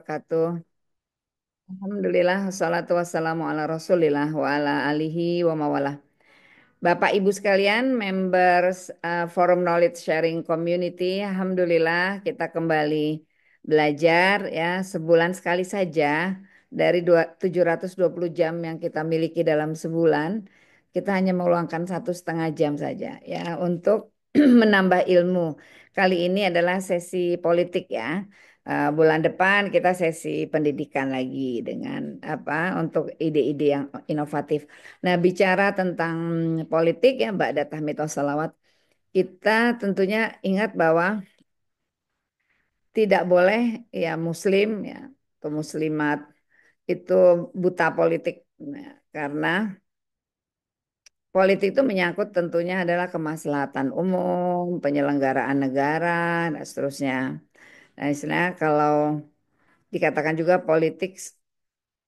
wabarakatuh. Alhamdulillah, wassalatu wassalamu ala rasulillah wa ala alihi wa mawalah. Bapak Ibu sekalian, members Forum Knowledge Sharing Community, Alhamdulillah kita kembali belajar ya sebulan sekali saja dari 720 jam yang kita miliki dalam sebulan. Kita hanya meluangkan 1,5 jam saja ya untuk menambah ilmu. Kali ini adalah sesi politik ya. Bulan depan kita sesi pendidikan lagi dengan apa untuk ide-ide yang inovatif. Nah, bicara tentang politik ya Mbak Datah Mitos Salawat, kita tentunya ingat bahwa tidak boleh ya Muslim ya atau Muslimat itu buta politik. Nah, karena politik itu menyangkut tentunya adalah kemaslahatan umum, penyelenggaraan negara, dan seterusnya. Nah, istilahnya kalau dikatakan juga politik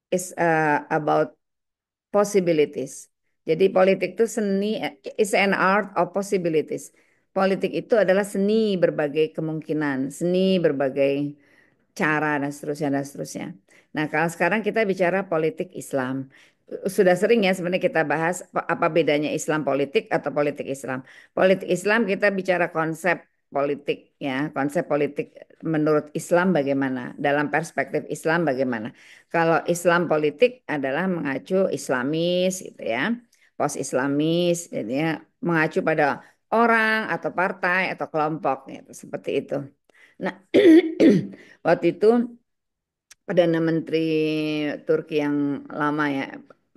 is about possibilities. Jadi politik itu seni, is an art of possibilities. Politik itu adalah seni berbagai kemungkinan, seni berbagai cara dan seterusnya dan seterusnya. Nah, kalau sekarang kita bicara politik Islam. Sudah sering ya sebenarnya kita bahas apa bedanya Islam politik atau politik Islam. Politik Islam kita bicara konsep politik ya, konsep politik menurut Islam bagaimana, dalam perspektif Islam bagaimana. Kalau Islam politik adalah mengacu Islamis gitu ya, post Islamis, jadi ya, mengacu pada orang atau partai atau kelompok gitu, seperti itu. Nah, waktu itu Perdana Menteri Turki yang lama ya,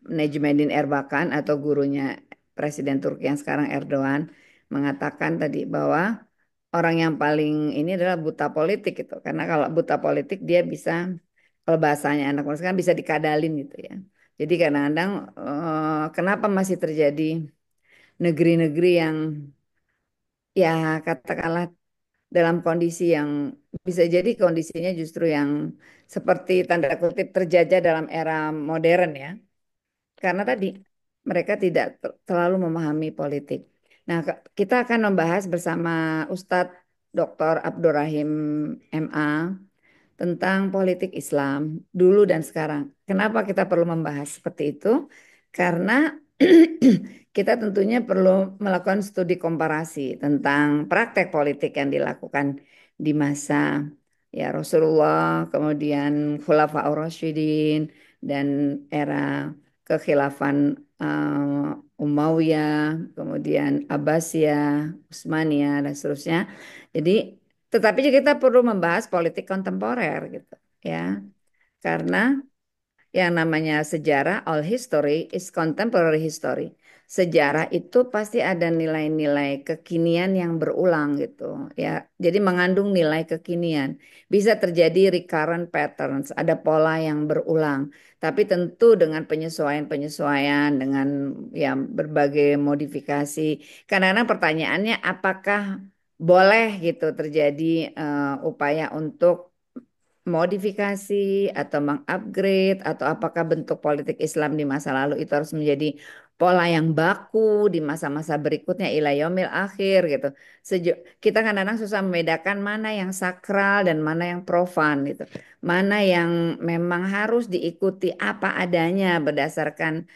Necmettin Erbakan atau gurunya Presiden Turki yang sekarang Erdogan mengatakan tadi bahwa orang yang paling ini adalah buta politik gitu. Karena kalau buta politik dia bisa, kalau bahasanya anak muda sekarang bisa dikadalin gitu ya. Jadi kadang-kadang kenapa masih terjadi negeri-negeri yang ya katakanlah dalam kondisi yang bisa jadi kondisinya justru yang seperti tanda kutip terjajah dalam era modern ya. Karena tadi mereka tidak terlalu memahami politik. Nah, kita akan membahas bersama Ustadz Dr. Abdurrahim MA tentang politik Islam dulu dan sekarang. Kenapa kita perlu membahas seperti itu? Karena kita tentunya perlu melakukan studi komparasi tentang praktek politik yang dilakukan di masa ya Rasulullah, kemudian Khulafaur Rasyidin dan era kekhilafan Umayyah, kemudian Abbasiyah, Utsmaniyah dan seterusnya. Jadi tetapi juga kita perlu membahas politik kontemporer gitu ya. Karena yang namanya sejarah, all history is contemporary history. Sejarah itu pasti ada nilai-nilai kekinian yang berulang gitu ya. Jadi mengandung nilai kekinian. Bisa terjadi recurrent patterns, ada pola yang berulang. Tapi tentu dengan penyesuaian-penyesuaian, dengan ya berbagai modifikasi. Kadang-kadang pertanyaannya apakah boleh gitu terjadi upaya untuk modifikasi atau mengupgrade atau apakah bentuk politik Islam di masa lalu itu harus menjadi pola yang baku di masa-masa berikutnya ila yaumil akhir gitu. Kita kadang-kadang susah membedakan mana yang sakral dan mana yang profan gitu. Mana yang memang harus diikuti apa adanya berdasarkan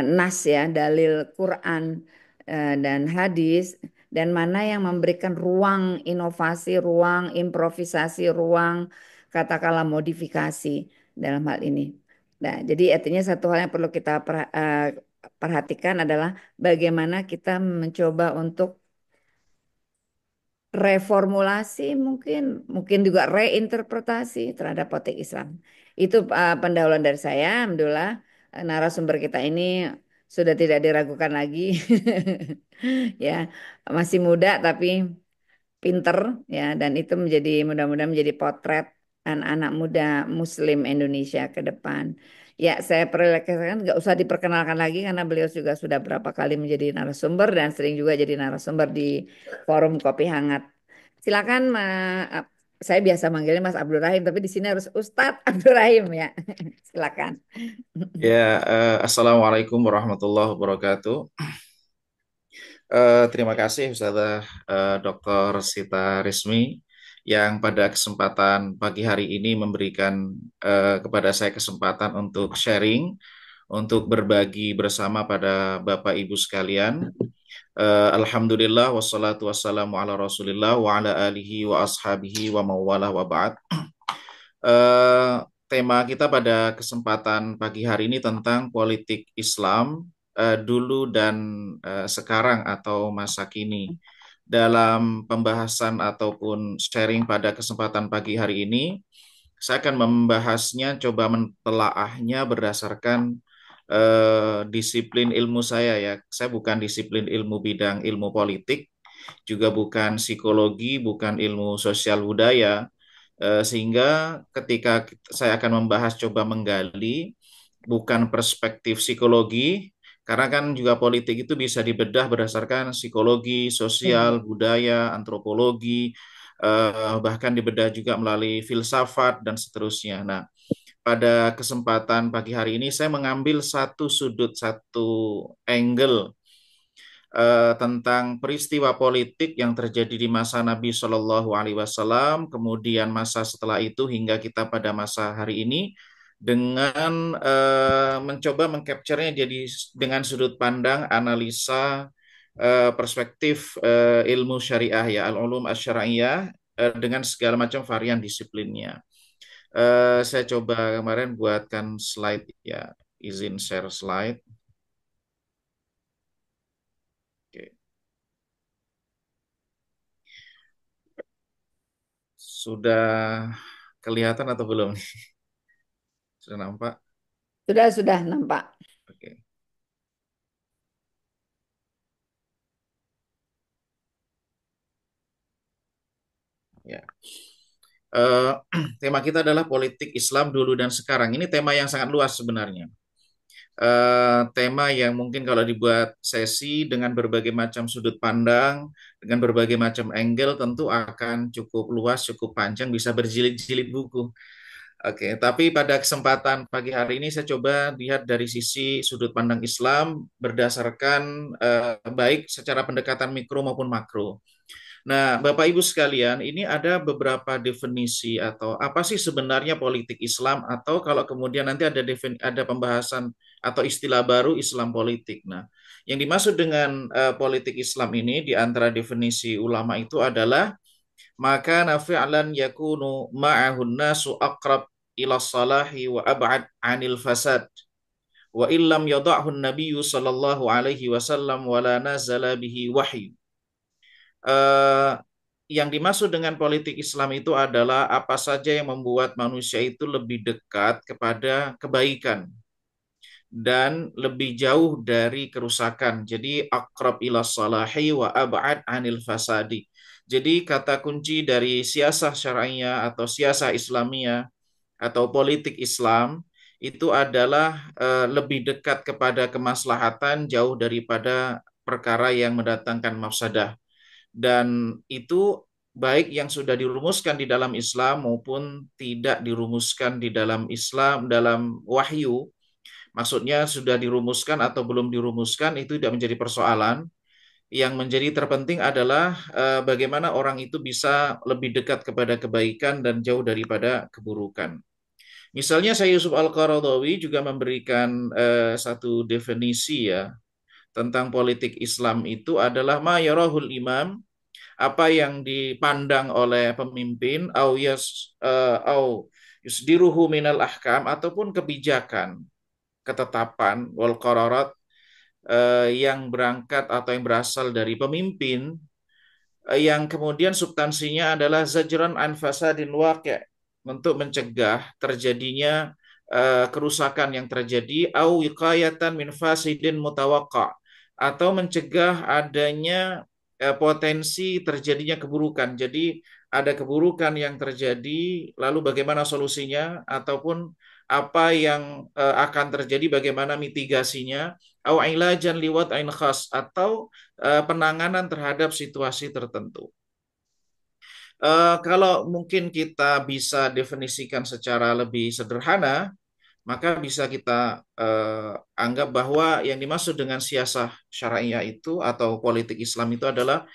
nas ya, dalil Quran dan hadis dan mana yang memberikan ruang inovasi, ruang improvisasi, ruang katakanlah modifikasi dalam hal ini. Nah, jadi artinya satu hal yang perlu kita perhatikan adalah bagaimana kita mencoba untuk reformulasi mungkin mungkin juga reinterpretasi terhadap politik Islam. Itu pendahuluan dari saya. Alhamdulillah narasumber kita ini sudah tidak diragukan lagi. Ya, masih muda tapi pinter ya dan itu menjadi mudah-mudahan menjadi potret anak-anak muda Muslim Indonesia ke depan. Ya, saya perkenalkan nggak usah diperkenalkan lagi karena beliau juga sudah berapa kali menjadi narasumber dan sering juga jadi narasumber di forum Kopi Hangat. Silakan, saya biasa manggilnya Mas Abdurrahim, tapi di sini harus Ustadz Abdurrahim ya. Silakan. Ya, Assalamualaikum warahmatullahi wabarakatuh. Terima kasih Ustazah Dr. Sita Rismi yang pada kesempatan pagi hari ini memberikan kepada saya kesempatan untuk sharing, untuk berbagi bersama pada Bapak Ibu sekalian. Alhamdulillah wassalatu wassalamu ala Rasulillah wa ala alihi wa ashabihi wa mawalah wa ba'd. Eh, Tema kita pada kesempatan pagi hari ini tentang politik Islam dulu dan sekarang atau masa kini. Dalam pembahasan ataupun sharing pada kesempatan pagi hari ini, saya akan membahasnya, coba mentelaahnya berdasarkan disiplin ilmu saya ya. Saya bukan disiplin ilmu bidang ilmu politik, juga bukan psikologi, bukan ilmu sosial budaya. Sehingga ketika saya akan membahas, coba menggali bukan perspektif psikologi, karena kan juga politik itu bisa dibedah berdasarkan psikologi, Iya. sosial, budaya, antropologi, bahkan dibedah juga melalui filsafat dan seterusnya. Nah, pada kesempatan pagi hari ini saya mengambil satu sudut, satu angle tentang peristiwa politik yang terjadi di masa Nabi Shallallahu Alaihi Wasallam, kemudian masa setelah itu hingga kita pada masa hari ini, dengan mencoba mengcapture-nya jadi dengan sudut pandang analisa perspektif ilmu syariah ya, al-ulum asy-syar'iyyah, dengan segala macam varian disiplinnya. Saya coba kemarin buatkan slide ya, izin share slide. Oke. Sudah kelihatan atau belum? Sudah nampak? Sudah nampak. Oke. Ya. Eh, Tema kita adalah politik Islam dulu dan sekarang. Ini tema yang sangat luas sebenarnya. Tema yang mungkin kalau dibuat sesi dengan berbagai macam sudut pandang, dengan berbagai macam angle, tentu akan cukup luas, cukup panjang, bisa berjilid-jilid buku. Oke, tapi pada kesempatan pagi hari ini saya coba lihat dari sisi sudut pandang Islam berdasarkan baik secara pendekatan mikro maupun makro. Nah, Bapak Ibu sekalian, ini ada beberapa definisi atau apa sih sebenarnya politik Islam, atau kalau kemudian nanti ada pembahasan atau istilah baru Islam politik. Nah, yang dimaksud dengan politik Islam ini di antara definisi ulama itu adalah maka fi'lan yakunu ma'ahun nasu aqrab ila salahi wa ab'ad 'anil fasad wa illam yada'hu nabiyyu sallallahu alaihi wasallam wala nazala bihi wahyu. eh, yang dimaksud dengan politik Islam itu adalah apa saja yang membuat manusia itu lebih dekat kepada kebaikan dan lebih jauh dari kerusakan. Jadi akrab ila salahi wa ab'ad anil fasadi. Jadi kata kunci dari siasah syar'iyah atau siasah Islamiyah atau politik Islam itu adalah lebih dekat kepada kemaslahatan jauh daripada perkara yang mendatangkan mafsadah. Dan itu baik yang sudah dirumuskan di dalam Islam maupun tidak dirumuskan di dalam Islam, dalam wahyu. Maksudnya sudah dirumuskan atau belum dirumuskan itu tidak menjadi persoalan. Yang menjadi terpenting adalah bagaimana orang itu bisa lebih dekat kepada kebaikan dan jauh daripada keburukan. Misalnya saya Yusuf Al-Qaradawi juga memberikan satu definisi ya tentang politik Islam itu adalah ma yarahul imam, apa yang dipandang oleh pemimpin, au yusdiruhu minal ahkam, ataupun kebijakan, ketetapan wal qararat yang berangkat atau yang berasal dari pemimpin, yang kemudian substansinya adalah zajran an fasadin waqi', untuk mencegah terjadinya kerusakan yang terjadi, au wiqayatan min fasidin mutawaqqa', atau mencegah adanya potensi terjadinya keburukan. Jadi ada keburukan yang terjadi, lalu bagaimana solusinya, ataupun apa yang akan terjadi, bagaimana mitigasinya, au ilajan liwat ain khas, atau penanganan terhadap situasi tertentu. Kalau mungkin kita bisa definisikan secara lebih sederhana, maka bisa kita anggap bahwa yang dimaksud dengan siasah syariah itu atau politik Islam itu adalah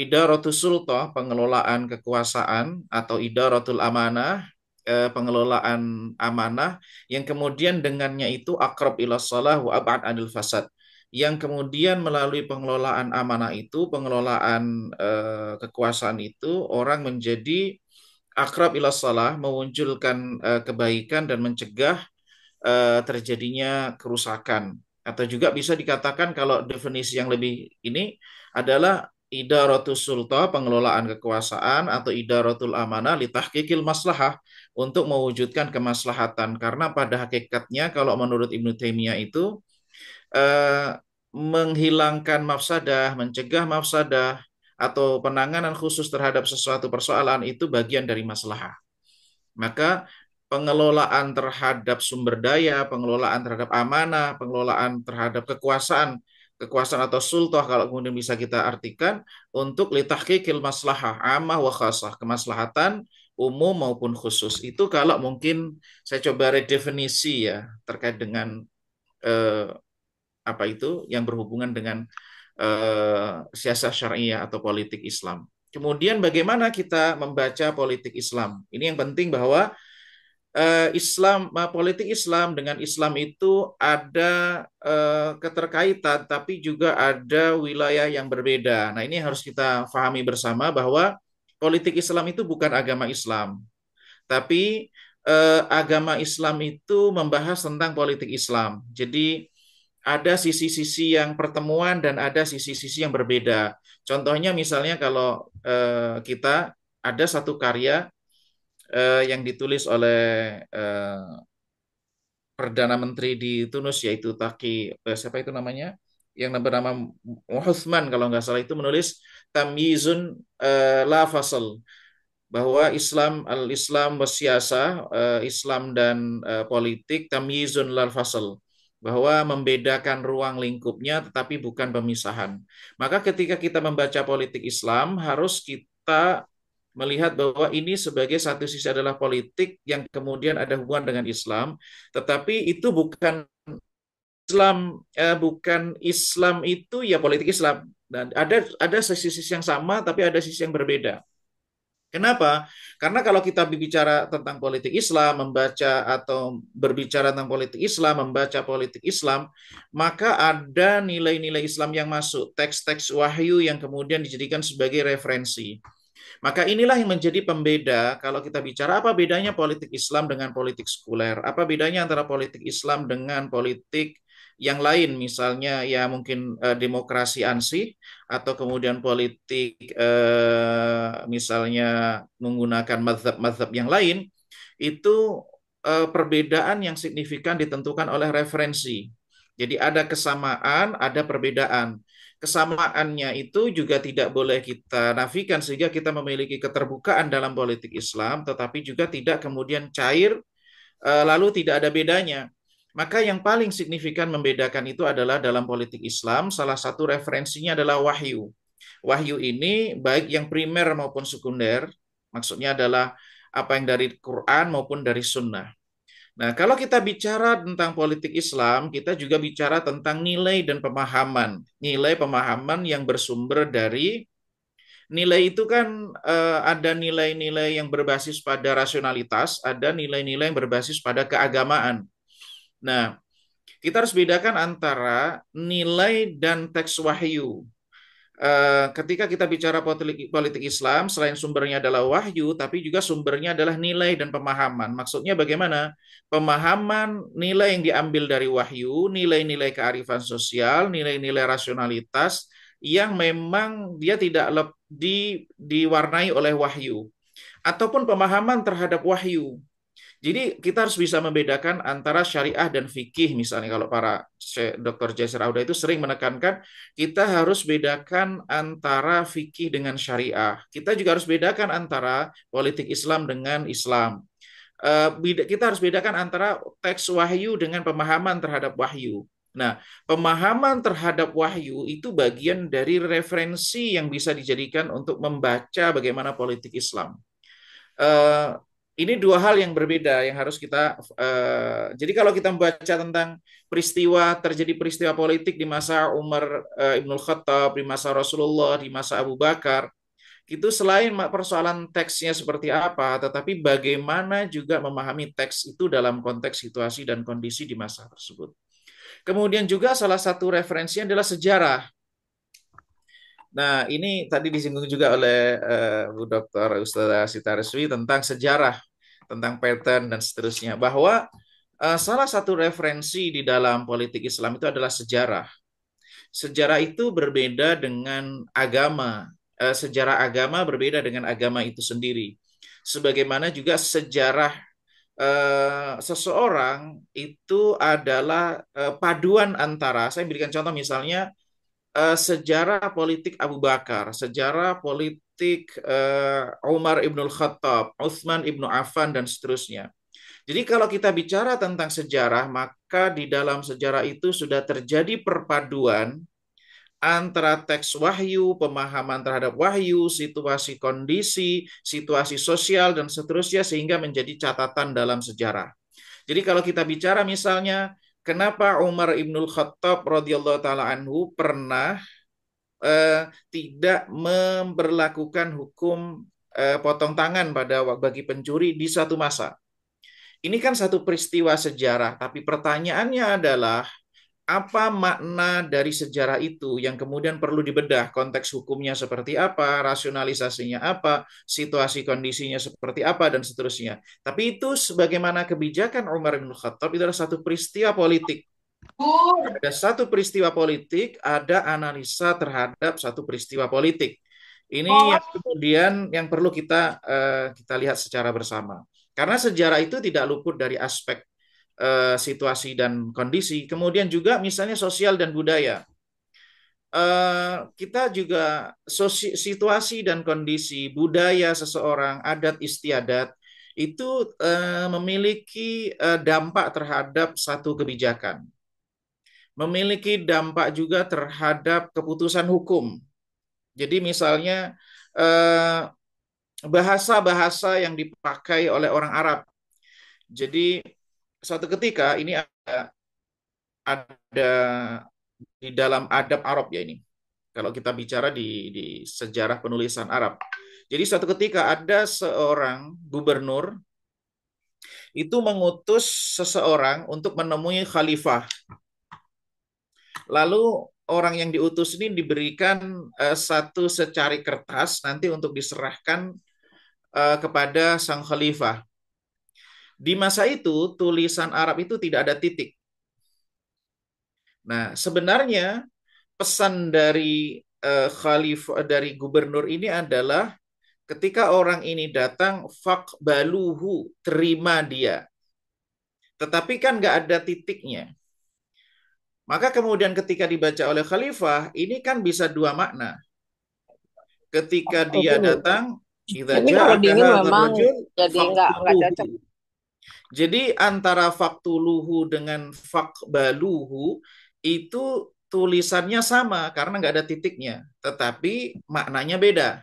idaratus sultah, pengelolaan kekuasaan, atau idaratul amanah, pengelolaan amanah, yang kemudian dengannya itu akrab ila salah wa ab'ad anil fasad. Yang kemudian melalui pengelolaan amanah itu, pengelolaan kekuasaan itu, orang menjadi akrab ila salah, mewujudkan kebaikan dan mencegah terjadinya kerusakan. Atau juga bisa dikatakan kalau definisi yang lebih ini adalah idaratus sulta, pengelolaan kekuasaan, atau idaratul amanah litahqiqil maslahah, untuk mewujudkan kemaslahatan. Karena pada hakikatnya kalau menurut Ibnu Taimiyah itu eh, menghilangkan mafsadah, mencegah mafsadah, atau penanganan khusus terhadap sesuatu persoalan itu bagian dari maslahah. Maka pengelolaan terhadap sumber daya, pengelolaan terhadap amanah, pengelolaan terhadap kekuasaan, kekuasaan atau sultah kalau kemudian bisa kita artikan untuk litahqiqil maslahah amah wa khasah, kemaslahatan umum maupun khusus. Itu kalau mungkin saya coba redefinisi ya terkait dengan eh, apa itu yang berhubungan dengan siasat syariah atau politik Islam. Kemudian bagaimana kita membaca politik Islam? Ini yang penting bahwa politik Islam dengan Islam itu ada keterkaitan, tapi juga ada wilayah yang berbeda. Nah, ini harus kita pahami bersama bahwa politik Islam itu bukan agama Islam, tapi agama Islam itu membahas tentang politik Islam. Jadi ada sisi-sisi yang pertemuan dan ada sisi-sisi yang berbeda. Contohnya misalnya kalau kita ada satu karya yang ditulis oleh Perdana Menteri di Tunus yaitu siapa itu namanya yang bernama Uthman kalau nggak salah itu menulis Tamyizun la fasal, bahwa Islam wasiasa, Islam dan politik tamyizun la fasal, bahwa membedakan ruang lingkupnya tetapi bukan pemisahan. Maka ketika kita membaca politik Islam harus kita melihat bahwa ini sebagai satu sisi adalah politik yang kemudian ada hubungan dengan Islam, tetapi itu bukan bukan Islam itu ya politik Islam. Dan ada sisi-sisi yang sama tapi ada sisi yang berbeda. Kenapa? Karena kalau kita berbicara tentang politik Islam, membaca atau berbicara tentang politik Islam, membaca politik Islam, maka ada nilai-nilai Islam yang masuk, teks-teks wahyu yang kemudian dijadikan sebagai referensi. Maka inilah yang menjadi pembeda kalau kita bicara apa bedanya politik Islam dengan politik sekuler, apa bedanya antara politik Islam dengan politik yang lain, misalnya ya mungkin demokrasi ansih atau kemudian politik misalnya menggunakan mazhab-mazhab yang lain, itu perbedaan yang signifikan ditentukan oleh referensi. Jadi ada kesamaan, ada perbedaan. Kesamaannya itu juga tidak boleh kita nafikan sehingga kita memiliki keterbukaan dalam politik Islam, tetapi juga tidak kemudian cair lalu tidak ada bedanya. Maka yang paling signifikan membedakan itu adalah dalam politik Islam, salah satu referensinya adalah wahyu. Wahyu ini baik yang primer maupun sekunder, maksudnya adalah apa yang dari Quran maupun dari Sunnah. Nah, kalau kita bicara tentang politik Islam, kita juga bicara tentang nilai dan pemahaman. Nilai pemahaman yang bersumber dari nilai itu kan ada nilai-nilai yang berbasis pada rasionalitas, ada nilai-nilai yang berbasis pada keagamaan. Nah, kita harus bedakan antara nilai dan teks wahyu. Ketika kita bicara politik Islam, selain sumbernya adalah wahyu, tapi juga sumbernya adalah nilai dan pemahaman. Maksudnya bagaimana? Pemahaman nilai yang diambil dari wahyu, nilai-nilai kearifan sosial, nilai-nilai rasionalitas yang memang dia tidak diwarnai oleh wahyu. Ataupun pemahaman terhadap wahyu. Jadi kita harus bisa membedakan antara syariah dan fikih. Misalnya kalau para Dr. Jaisir Auda itu sering menekankan kita harus bedakan antara fikih dengan syariah. Kita juga harus bedakan antara politik Islam dengan Islam. Kita harus bedakan antara teks wahyu dengan pemahaman terhadap wahyu. Nah, pemahaman terhadap wahyu itu bagian dari referensi yang bisa dijadikan untuk membaca bagaimana politik Islam. Ini dua hal yang berbeda yang harus kita. Jadi kalau kita membaca tentang terjadi peristiwa politik di masa Umar Ibnul Khattab, di masa Rasulullah, di masa Abu Bakar, itu selain persoalan teksnya seperti apa, tetapi bagaimana juga memahami teks itu dalam konteks situasi dan kondisi di masa tersebut. Kemudian juga salah satu referensinya adalah sejarah. Nah, ini tadi disinggung juga oleh Bu Dr. Ustazah Sitareswi tentang sejarah, tentang pattern dan seterusnya. Bahwa salah satu referensi di dalam politik Islam itu adalah sejarah. Sejarah itu berbeda dengan agama. Sejarah agama berbeda dengan agama itu sendiri. Sebagaimana juga sejarah seseorang itu adalah paduan antara, saya berikan contoh misalnya sejarah politik Abu Bakar, sejarah politik Umar ibnul Khattab, Utsman ibnu Affan, dan seterusnya. Jadi kalau kita bicara tentang sejarah, maka di dalam sejarah itu sudah terjadi perpaduan antara teks wahyu, pemahaman terhadap wahyu, situasi kondisi, situasi sosial, dan seterusnya sehingga menjadi catatan dalam sejarah. Jadi kalau kita bicara misalnya, kenapa Umar ibnul Khattab radhiyallahu taala anhu pernah tidak memberlakukan hukum potong tangan bagi pencuri di suatu masa. Ini kan satu peristiwa sejarah, tapi pertanyaannya adalah apa makna dari sejarah itu yang kemudian perlu dibedah, konteks hukumnya seperti apa, rasionalisasinya apa, situasi kondisinya seperti apa, dan seterusnya. Tapi itu sebagaimana kebijakan Umar bin Khattab itu adalah satu peristiwa politik. Ada satu peristiwa politik, ada analisa terhadap satu peristiwa politik. Ini yang kemudian yang perlu kita lihat secara bersama. Karena sejarah itu tidak luput dari aspek situasi dan kondisi. Kemudian juga misalnya sosial dan budaya. Kita juga situasi dan kondisi budaya seseorang, adat istiadat itu memiliki dampak terhadap satu kebijakan, memiliki dampak juga terhadap keputusan hukum. Jadi misalnya eh, bahasa-bahasa yang dipakai oleh orang Arab. Jadi suatu ketika ini ada di dalam adab Arab ya ini. Kalau kita bicara di sejarah penulisan Arab. Jadi suatu ketika ada seorang gubernur itu mengutus seseorang untuk menemui khalifah. Lalu orang yang diutus ini diberikan satu secari kertas nanti untuk diserahkan kepada sang khalifah. Di masa itu tulisan Arab itu tidak ada titik. Nah, sebenarnya pesan dari khalifah dari gubernur ini adalah ketika orang ini datang faqbaluhu, terima dia. Tetapi kan nggak ada titiknya. Maka kemudian ketika dibaca oleh khalifah, ini kan bisa dua makna. Ketika dia Oke. datang, idza Tapi kalau ja'aka dingin hadzal memang rajul jadi nggak cocok. faqtuluhu. Jadi antara faktuluhu dengan fakbaluhu itu tulisannya sama karena nggak ada titiknya, tetapi maknanya beda.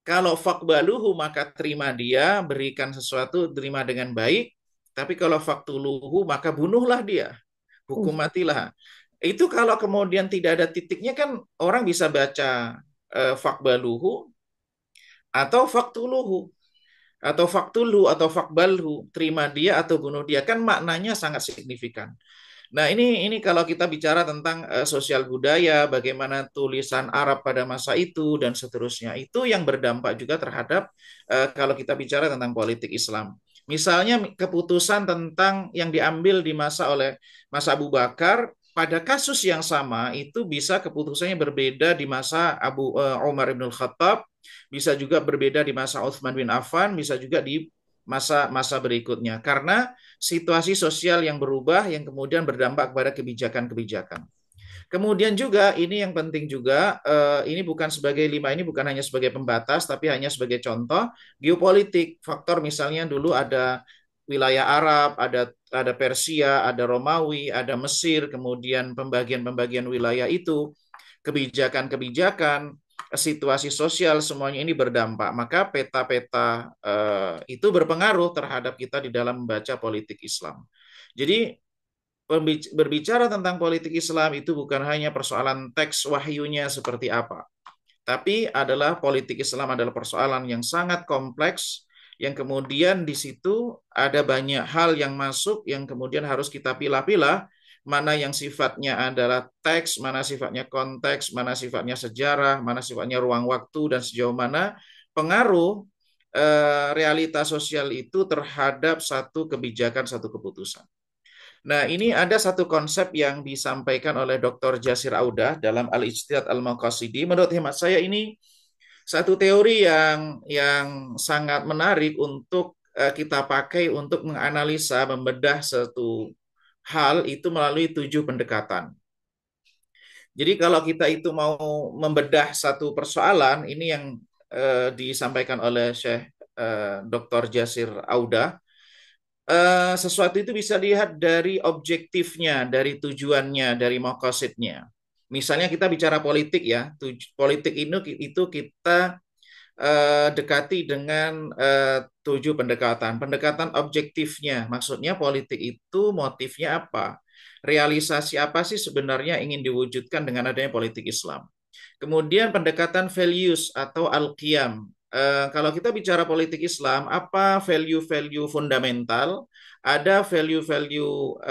Kalau fakbaluhu maka terima dia, berikan sesuatu, terima dengan baik. Tapi kalau faktuluhu maka bunuhlah dia, hukum matilah. Itu kalau kemudian tidak ada titiknya kan orang bisa baca fakbaluhu atau faktuluhu atau faktulhu atau fakbalhu, terima dia atau bunuh dia, kan maknanya sangat signifikan. Nah, ini kalau kita bicara tentang sosial budaya, bagaimana tulisan Arab pada masa itu dan seterusnya, itu yang berdampak juga terhadap kalau kita bicara tentang politik Islam. Misalnya keputusan tentang yang diambil di masa Abu Bakar pada kasus yang sama itu bisa keputusannya berbeda di masa Umar bin Khattab, bisa juga berbeda di masa Utsman bin Affan, bisa juga di masa-masa berikutnya karena situasi sosial yang berubah yang kemudian berdampak kepada kebijakan-kebijakan. Kemudian juga ini yang penting juga ini bukan sebagai lima ini bukan hanya sebagai pembatas tapi hanya sebagai contoh geopolitik faktor misalnya dulu ada wilayah Arab, ada Persia, ada Romawi, ada Mesir, kemudian pembagian-pembagian wilayah itu, kebijakan-kebijakan situasi sosial semuanya ini berdampak, maka peta-peta itu berpengaruh terhadap kita di dalam membaca politik Islam. Jadi berbicara tentang politik Islam itu bukan hanya persoalan teks wahyunya seperti apa, tapi adalah politik Islam adalah persoalan yang sangat kompleks, yang kemudian di situ ada banyak hal yang masuk yang kemudian harus kita pilah-pilah, mana yang sifatnya adalah teks, mana sifatnya konteks, mana sifatnya sejarah, mana sifatnya ruang waktu, dan sejauh mana pengaruh realitas sosial itu terhadap satu kebijakan, satu keputusan. Nah, ini ada satu konsep yang disampaikan oleh Dr. Jasir Audah dalam Al-Ijtihad Al-Maqasidi. Menurut hemat saya ini satu teori yang sangat menarik untuk kita pakai untuk menganalisa, membedah satu hal itu melalui 7 pendekatan. Jadi kalau kita itu mau membedah satu persoalan, ini yang disampaikan oleh Syekh Dr. Jasir Audah, sesuatu itu bisa dilihat dari objektifnya, dari tujuannya, dari makosidnya. Misalnya kita bicara politik ya, politik itu kita dekati dengan 7 pendekatan. Pendekatan objektifnya, maksudnya politik itu motifnya apa? Realisasi apa sih sebenarnya ingin diwujudkan dengan adanya politik Islam? Kemudian pendekatan values atau al-qiyam. Kalau kita bicara politik Islam, apa value-value fundamental? Ada value-value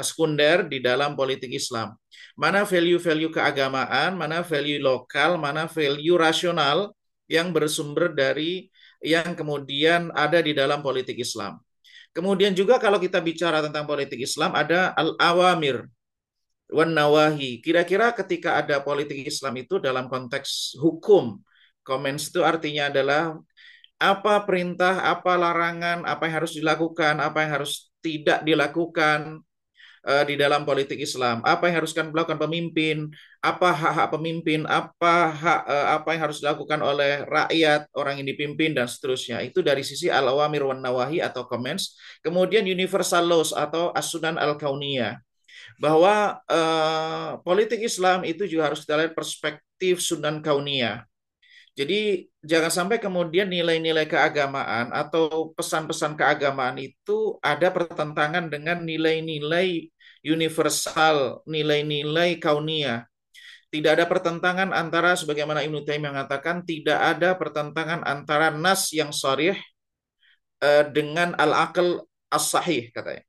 sekunder di dalam politik Islam. Mana value-value keagamaan, mana value lokal, mana value rasional yang bersumber dari yang kemudian ada di dalam politik Islam. Kemudian juga kalau kita bicara tentang politik Islam, ada al-awamir wan nawahi. Kira-kira ketika ada politik Islam itu dalam konteks hukum, comments itu artinya adalah apa perintah, apa larangan, apa yang harus dilakukan, apa yang harus tidak dilakukan di dalam politik Islam, apa yang harus dilakukan pemimpin, apa hak-hak pemimpin, apa yang harus dilakukan oleh rakyat, orang yang dipimpin dan seterusnya. Itu dari sisi al-awamir wan nawahi atau comments. Kemudian universal laws atau as-sunan al-kauniyah, bahwa politik Islam itu juga harus kita lihat perspektif Sunan Kauniyah. Jadi jangan sampai kemudian nilai-nilai keagamaan atau pesan-pesan keagamaan itu ada pertentangan dengan nilai-nilai universal, nilai-nilai kauniyah. Tidak ada pertentangan antara, sebagaimana Ibnu Taimiyah mengatakan, tidak ada pertentangan antara nas yang sharih dengan al-aql as-sahih, katanya.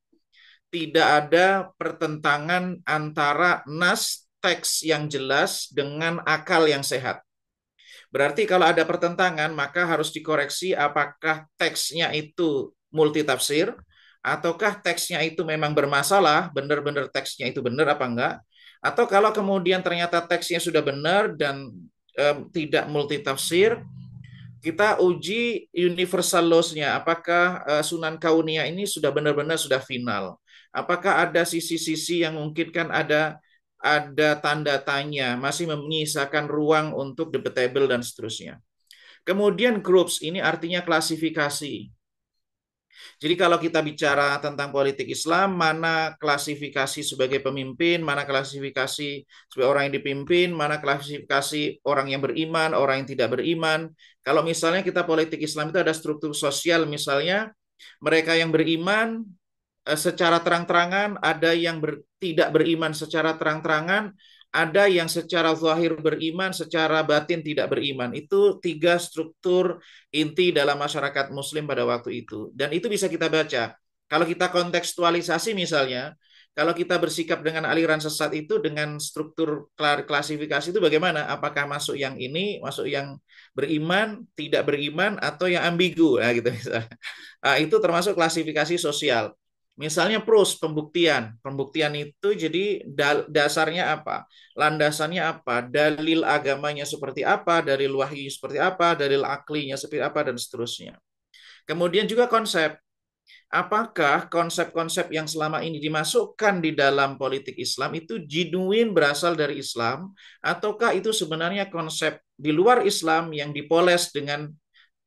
Tidak ada pertentangan antara nas teks yang jelas dengan akal yang sehat. Berarti kalau ada pertentangan, maka harus dikoreksi apakah teksnya itu multitafsir, ataukah teksnya itu memang bermasalah, benar-benar teksnya itu benar apa enggak, atau kalau kemudian ternyata teksnya sudah benar dan tidak multitafsir, kita uji universal laws-nya, apakah Sunan Kauniyah ini sudah benar-benar sudah final. Apakah ada sisi-sisi yang mungkin kan ada tanda tanya, masih menyisakan ruang untuk debatable dan seterusnya. Kemudian groups ini artinya klasifikasi. Jadi kalau kita bicara tentang politik Islam, mana klasifikasi sebagai pemimpin, mana klasifikasi sebagai orang yang dipimpin, mana klasifikasi orang yang beriman, orang yang tidak beriman. Kalau misalnya kita politik Islam itu ada struktur sosial, misalnya mereka yang beriman secara terang-terangan, ada yang tidak beriman secara terang-terangan, ada yang secara zahir beriman, secara batin tidak beriman. Itu 3 struktur inti dalam masyarakat Muslim pada waktu itu. Dan itu bisa kita baca. Kalau kita kontekstualisasi misalnya, kalau kita bersikap dengan aliran sesat itu dengan struktur klasifikasi itu bagaimana? Apakah masuk yang ini, masuk yang beriman, tidak beriman, atau yang ambigu? Nah, gitu misalnya. Nah, itu termasuk klasifikasi sosial. Misalnya pros, pembuktian. Pembuktian itu jadi dasarnya apa? Landasannya apa? Dalil agamanya seperti apa? Dalil wahyu seperti apa? Dalil aklinya seperti apa? Dan seterusnya. Kemudian juga konsep. Apakah konsep-konsep yang selama ini dimasukkan di dalam politik Islam itu genuine berasal dari Islam? Ataukah itu sebenarnya konsep di luar Islam yang dipoles dengan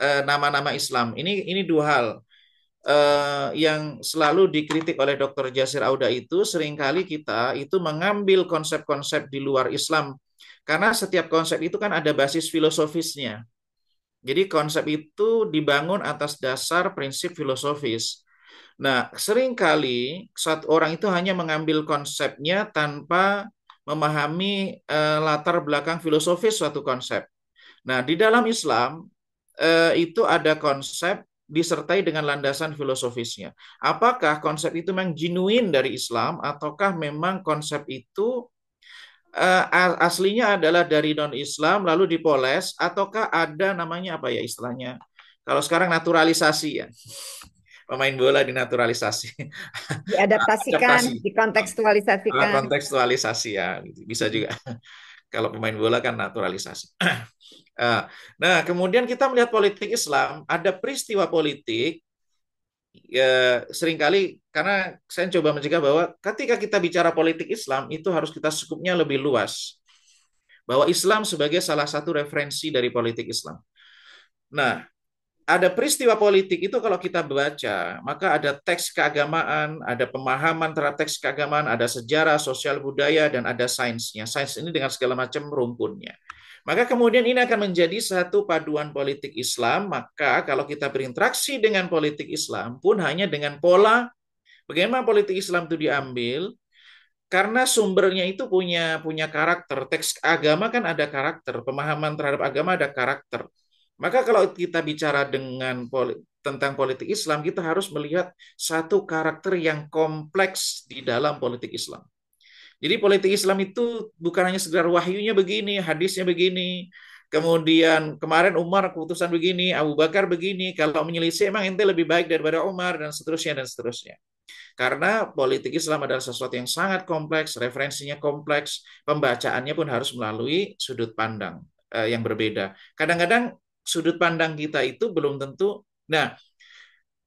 nama-nama Islam? Ini 2 hal yang selalu dikritik oleh Dr. Jasir Audah itu seringkali kita itu mengambil konsep-konsep di luar Islam Karena setiap konsep itu kan ada basis filosofisnya. Jadi konsep itu dibangun atas dasar prinsip filosofis. Nah, seringkali satu orang itu hanya mengambil konsepnya tanpa memahami latar belakang filosofis suatu konsep. Nah, di dalam Islam itu ada konsep disertai dengan landasan filosofisnya. Apakah konsep itu memang genuine dari Islam ataukah memang konsep itu aslinya adalah dari non-Islam lalu dipoles ataukah ada namanya apa ya istilahnya? Kalau sekarang naturalisasi ya. Pemain bola dinaturalisasi. Diadaptasikan, Adaptasi. dikontekstualisasikan. Kontekstualisasi ya, bisa juga. Kalau pemain bola kan naturalisasi. Nah, kemudian kita melihat politik Islam, ada peristiwa politik seringkali karena saya coba mencegah bahwa ketika kita bicara politik Islam itu harus kita skupnya lebih luas. Bahwa Islam sebagai salah satu referensi dari politik Islam. Nah, ada peristiwa politik itu kalau kita baca, maka ada teks keagamaan, ada pemahaman terhadap teks keagamaan, ada sejarah, sosial budaya, dan ada sainsnya. Sains ini dengan segala macam rumpunnya. Maka kemudian ini akan menjadi satu paduan politik Islam, maka kalau kita berinteraksi dengan politik Islam pun hanya dengan pola bagaimana politik Islam itu diambil, karena sumbernya itu punya punya karakter. Teks agama kan ada karakter, pemahaman terhadap agama ada karakter. Maka kalau kita bicara tentang politik Islam, kita harus melihat satu karakter yang kompleks di dalam politik Islam. Jadi politik Islam itu bukan hanya sekedar wahyunya begini, hadisnya begini, kemudian kemarin Umar keputusan begini, Abu Bakar begini, kalau menyelisih emang ente lebih baik daripada Umar, dan seterusnya, dan seterusnya. Karena politik Islam adalah sesuatu yang sangat kompleks, referensinya kompleks, pembacaannya pun harus melalui sudut pandang yang berbeda. Kadang-kadang sudut pandang kita itu belum tentu. Nah,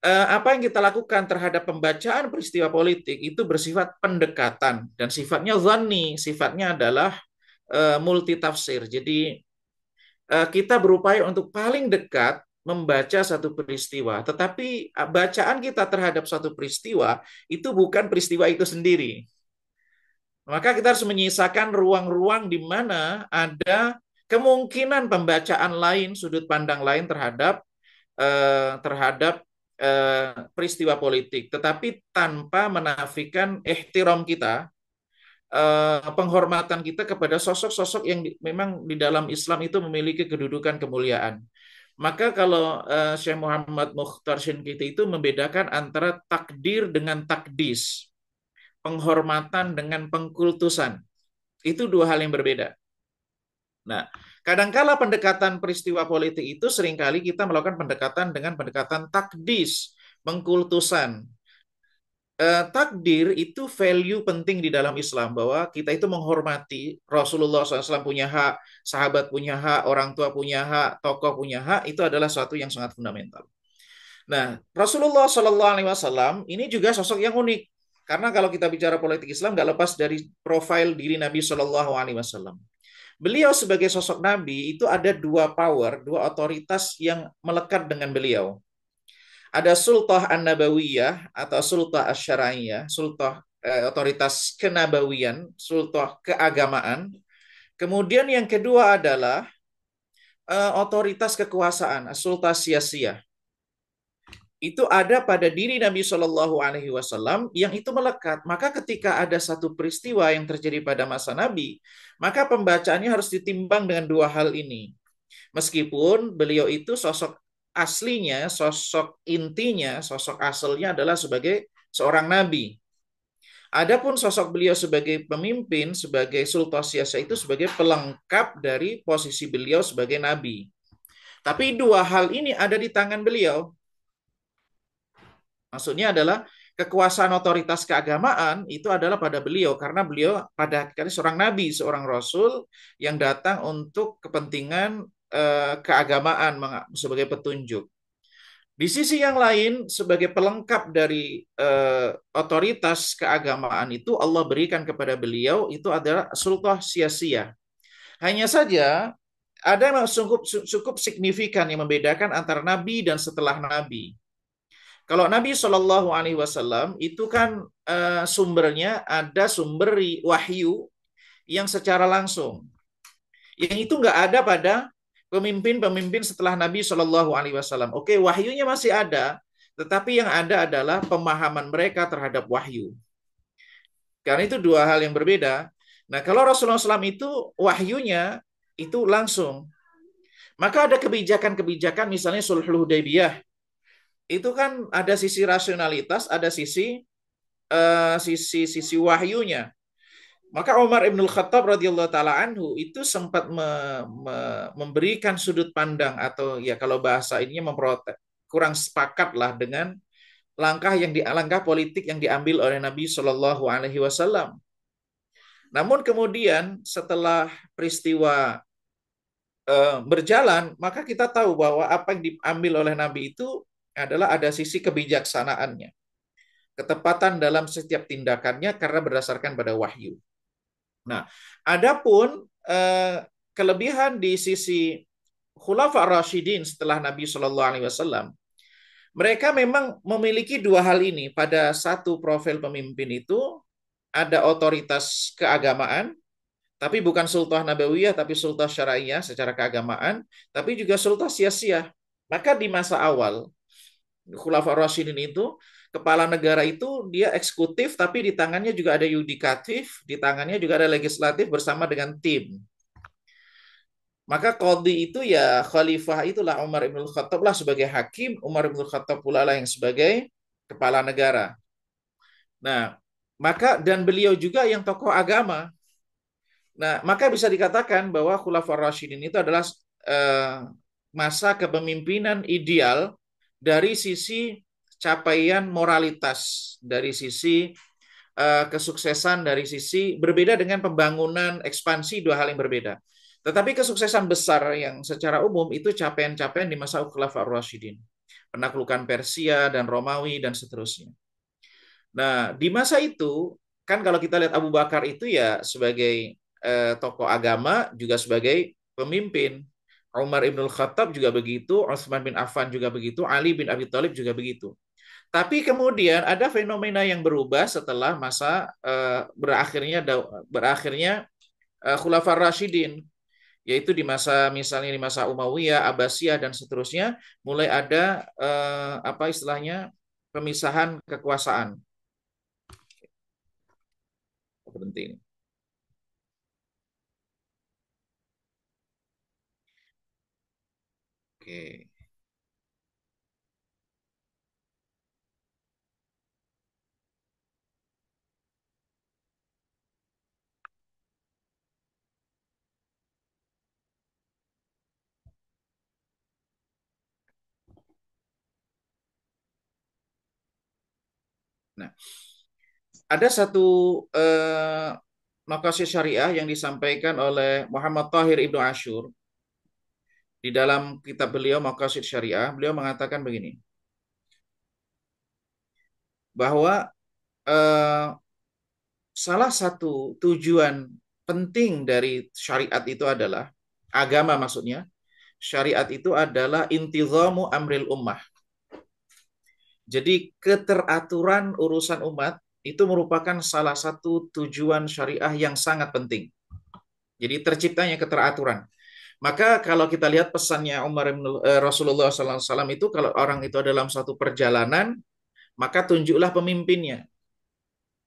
apa yang kita lakukan terhadap pembacaan peristiwa politik itu bersifat pendekatan dan sifatnya zanni, sifatnya adalah multitafsir. Jadi kita berupaya untuk paling dekat membaca satu peristiwa, tetapi bacaan kita terhadap satu peristiwa itu bukan peristiwa itu sendiri. Maka kita harus menyisakan ruang-ruang di mana ada kemungkinan pembacaan lain, sudut pandang lain terhadap peristiwa politik, tetapi tanpa menafikan ihtiram kita, penghormatan kita kepada sosok-sosok yang memang di dalam Islam itu memiliki kedudukan kemuliaan. Maka kalau Syekh Muhammad Mukhtar Syinkiti itu membedakan antara takdir dengan takdis, penghormatan dengan pengkultusan. Itu dua hal yang berbeda. Nah, kadangkala pendekatan peristiwa politik itu seringkali kita melakukan pendekatan dengan pendekatan takdis, pengkultusan. Takdir itu value penting di dalam Islam bahwa kita itu menghormati Rasulullah SAW punya hak, sahabat punya hak, orang tua punya hak, tokoh punya hak, itu adalah sesuatu yang sangat fundamental. Nah, Rasulullah SAW ini juga sosok yang unik karena kalau kita bicara politik Islam nggak lepas dari profil diri Nabi SAW. Beliau sebagai sosok Nabi itu ada dua power, dua otoritas yang melekat dengan beliau. Ada sultah an-nabawiyah atau sultah asy-syar'iyyah, sultah otoritas kenabawian, sultah keagamaan. Kemudian yang kedua adalah otoritas kekuasaan, sultah siyasiyah. Itu ada pada diri Nabi Shallallahu Alaihi Wasallam yang itu melekat. Maka ketika ada satu peristiwa yang terjadi pada masa Nabi, maka pembacaannya harus ditimbang dengan dua hal ini. Meskipun beliau itu sosok aslinya, sosok intinya, sosok asalnya adalah sebagai seorang nabi. Adapun sosok beliau sebagai pemimpin, sebagai sultan siasa itu sebagai pelengkap dari posisi beliau sebagai nabi. Tapi dua hal ini ada di tangan beliau. Maksudnya adalah kekuasaan otoritas keagamaan itu adalah pada beliau karena beliau pada hakikatnya seorang nabi, seorang rasul yang datang untuk kepentingan keagamaan sebagai petunjuk. Di sisi yang lain, sebagai pelengkap dari otoritas keagamaan itu Allah berikan kepada beliau itu adalah sultah sia-sia. Hanya saja ada yang cukup signifikan yang membedakan antara nabi dan setelah nabi. Kalau Nabi Shallallahu Alaihi Wasallam itu kan sumbernya ada sumber wahyu yang secara langsung. Yang itu nggak ada pada pemimpin-pemimpin setelah Nabi Shallallahu Alaihi Wasallam. Oke, wahyunya masih ada, tetapi yang ada adalah pemahaman mereka terhadap wahyu. Karena itu dua hal yang berbeda. Nah, kalau Rasulullah SAW itu wahyunya itu langsung. Maka ada kebijakan-kebijakan misalnya Sulhul Hudaybiyah. Itu kan ada sisi rasionalitas, ada sisi wahyunya. Maka Umar Ibn Khattab radhiyallahu taala anhu itu sempat memberikan sudut pandang atau ya kalau bahasa ininya memprotes, kurang sepakat lah dengan langkah politik yang diambil oleh Nabi Shallallahu Alaihi Wasallam. Namun kemudian setelah peristiwa berjalan, maka kita tahu bahwa apa yang diambil oleh Nabi itu adalah ada sisi kebijaksanaannya, ketepatan dalam setiap tindakannya karena berdasarkan pada wahyu. Nah, adapun kelebihan di sisi Khulafa Rasyidin setelah Nabi Shallallahu Alaihi Wasallam, mereka memang memiliki dua hal ini. Pada satu profil pemimpin itu ada otoritas keagamaan, tapi bukan sultah nabawiyah, tapi sultah syariah secara keagamaan, tapi juga sultah siyasiyah. Maka di masa awal, Khulafa Rasyidin itu, kepala negara itu dia eksekutif, tapi di tangannya juga ada yudikatif, di tangannya juga ada legislatif bersama dengan tim. Maka qadhi itu ya khalifah itulah Umar ibn Khattab lah sebagai hakim, Umar ibn Khattab pula lah yang sebagai kepala negara. Nah, maka dan beliau juga yang tokoh agama. Nah, maka bisa dikatakan bahwa Khulafaur Rasyidin itu adalah eh, masa kepemimpinan ideal dari sisi capaian moralitas, dari sisi kesuksesan, dari sisi berbeda dengan pembangunan ekspansi dua hal yang berbeda. Tetapi kesuksesan besar yang secara umum itu capaian-capaian di masa Khulafaur Rasyidin. Penaklukan Persia dan Romawi dan seterusnya. Nah, di masa itu kan kalau kita lihat Abu Bakar itu ya sebagai tokoh agama juga sebagai pemimpin. Umar ibn Khattab juga begitu, Utsman bin Affan juga begitu, Ali bin Abi Thalib juga begitu. Tapi kemudian ada fenomena yang berubah setelah masa berakhirnya Khulafaur Rasyidin, yaitu di masa misalnya di masa Umayyah, Abbasiyah dan seterusnya mulai ada apa istilahnya pemisahan kekuasaan. Berhenti ini. Oke. Nah, ada satu eh, maqasid syariah yang disampaikan oleh Muhammad Tahir Ibnu Ashur di dalam kitab beliau Maqasid Syariah. Beliau mengatakan begini, bahwa eh, salah satu tujuan penting dari syariat itu adalah agama maksudnya. Syariat itu adalah intizamu amril ummah. Jadi keteraturan urusan umat itu merupakan salah satu tujuan syariah yang sangat penting. Jadi terciptanya keteraturan. Maka kalau kita lihat pesannya Rasulullah SAW itu kalau orang itu dalam satu perjalanan, maka tunjuklah pemimpinnya.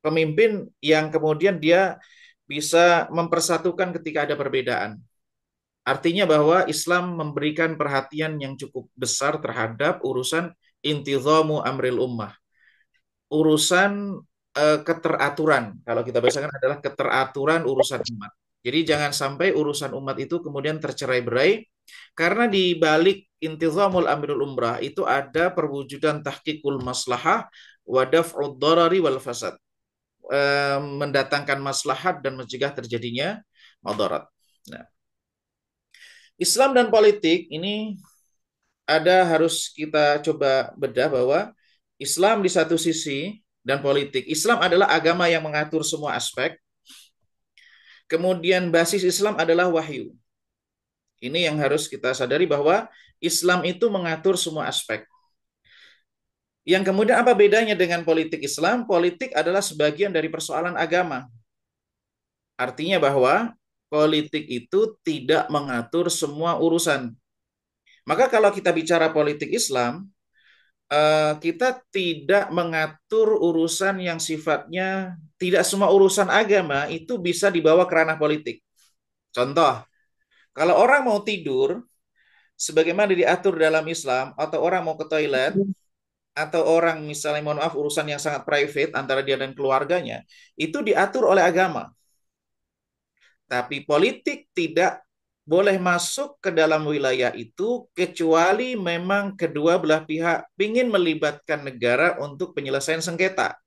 Pemimpin yang kemudian dia bisa mempersatukan ketika ada perbedaan. Artinya bahwa Islam memberikan perhatian yang cukup besar terhadap urusan intizamu amril ummah. Urusan keteraturan. Kalau kita bahasakan adalah keteraturan urusan umat. Jadi jangan sampai urusan umat itu kemudian tercerai-berai karena di balik intizamul amrul umrah itu ada perwujudan tahqiqul maslahah wa daf'ud darari wal fasad. Mendatangkan maslahat dan mencegah terjadinya madarat. Nah, Islam dan politik ini harus kita coba bedah bahwa Islam di satu sisi dan politik. Islam adalah agama yang mengatur semua aspek. Kemudian basis Islam adalah wahyu. Ini yang harus kita sadari bahwa Islam itu mengatur semua aspek. Yang kemudian apa bedanya dengan politik Islam? Politik adalah sebagian dari persoalan agama. Artinya bahwa politik itu tidak mengatur semua urusan. Maka kalau kita bicara politik Islam, kita tidak mengatur urusan yang sifatnya tidak semua urusan agama itu bisa dibawa ke ranah politik. Contoh, kalau orang mau tidur, sebagaimana diatur dalam Islam, atau orang mau ke toilet, atau orang misalnya mohon maaf urusan yang sangat private antara dia dan keluarganya, itu diatur oleh agama. Tapi politik tidak boleh masuk ke dalam wilayah itu kecuali memang kedua belah pihak ingin melibatkan negara untuk penyelesaian sengketa.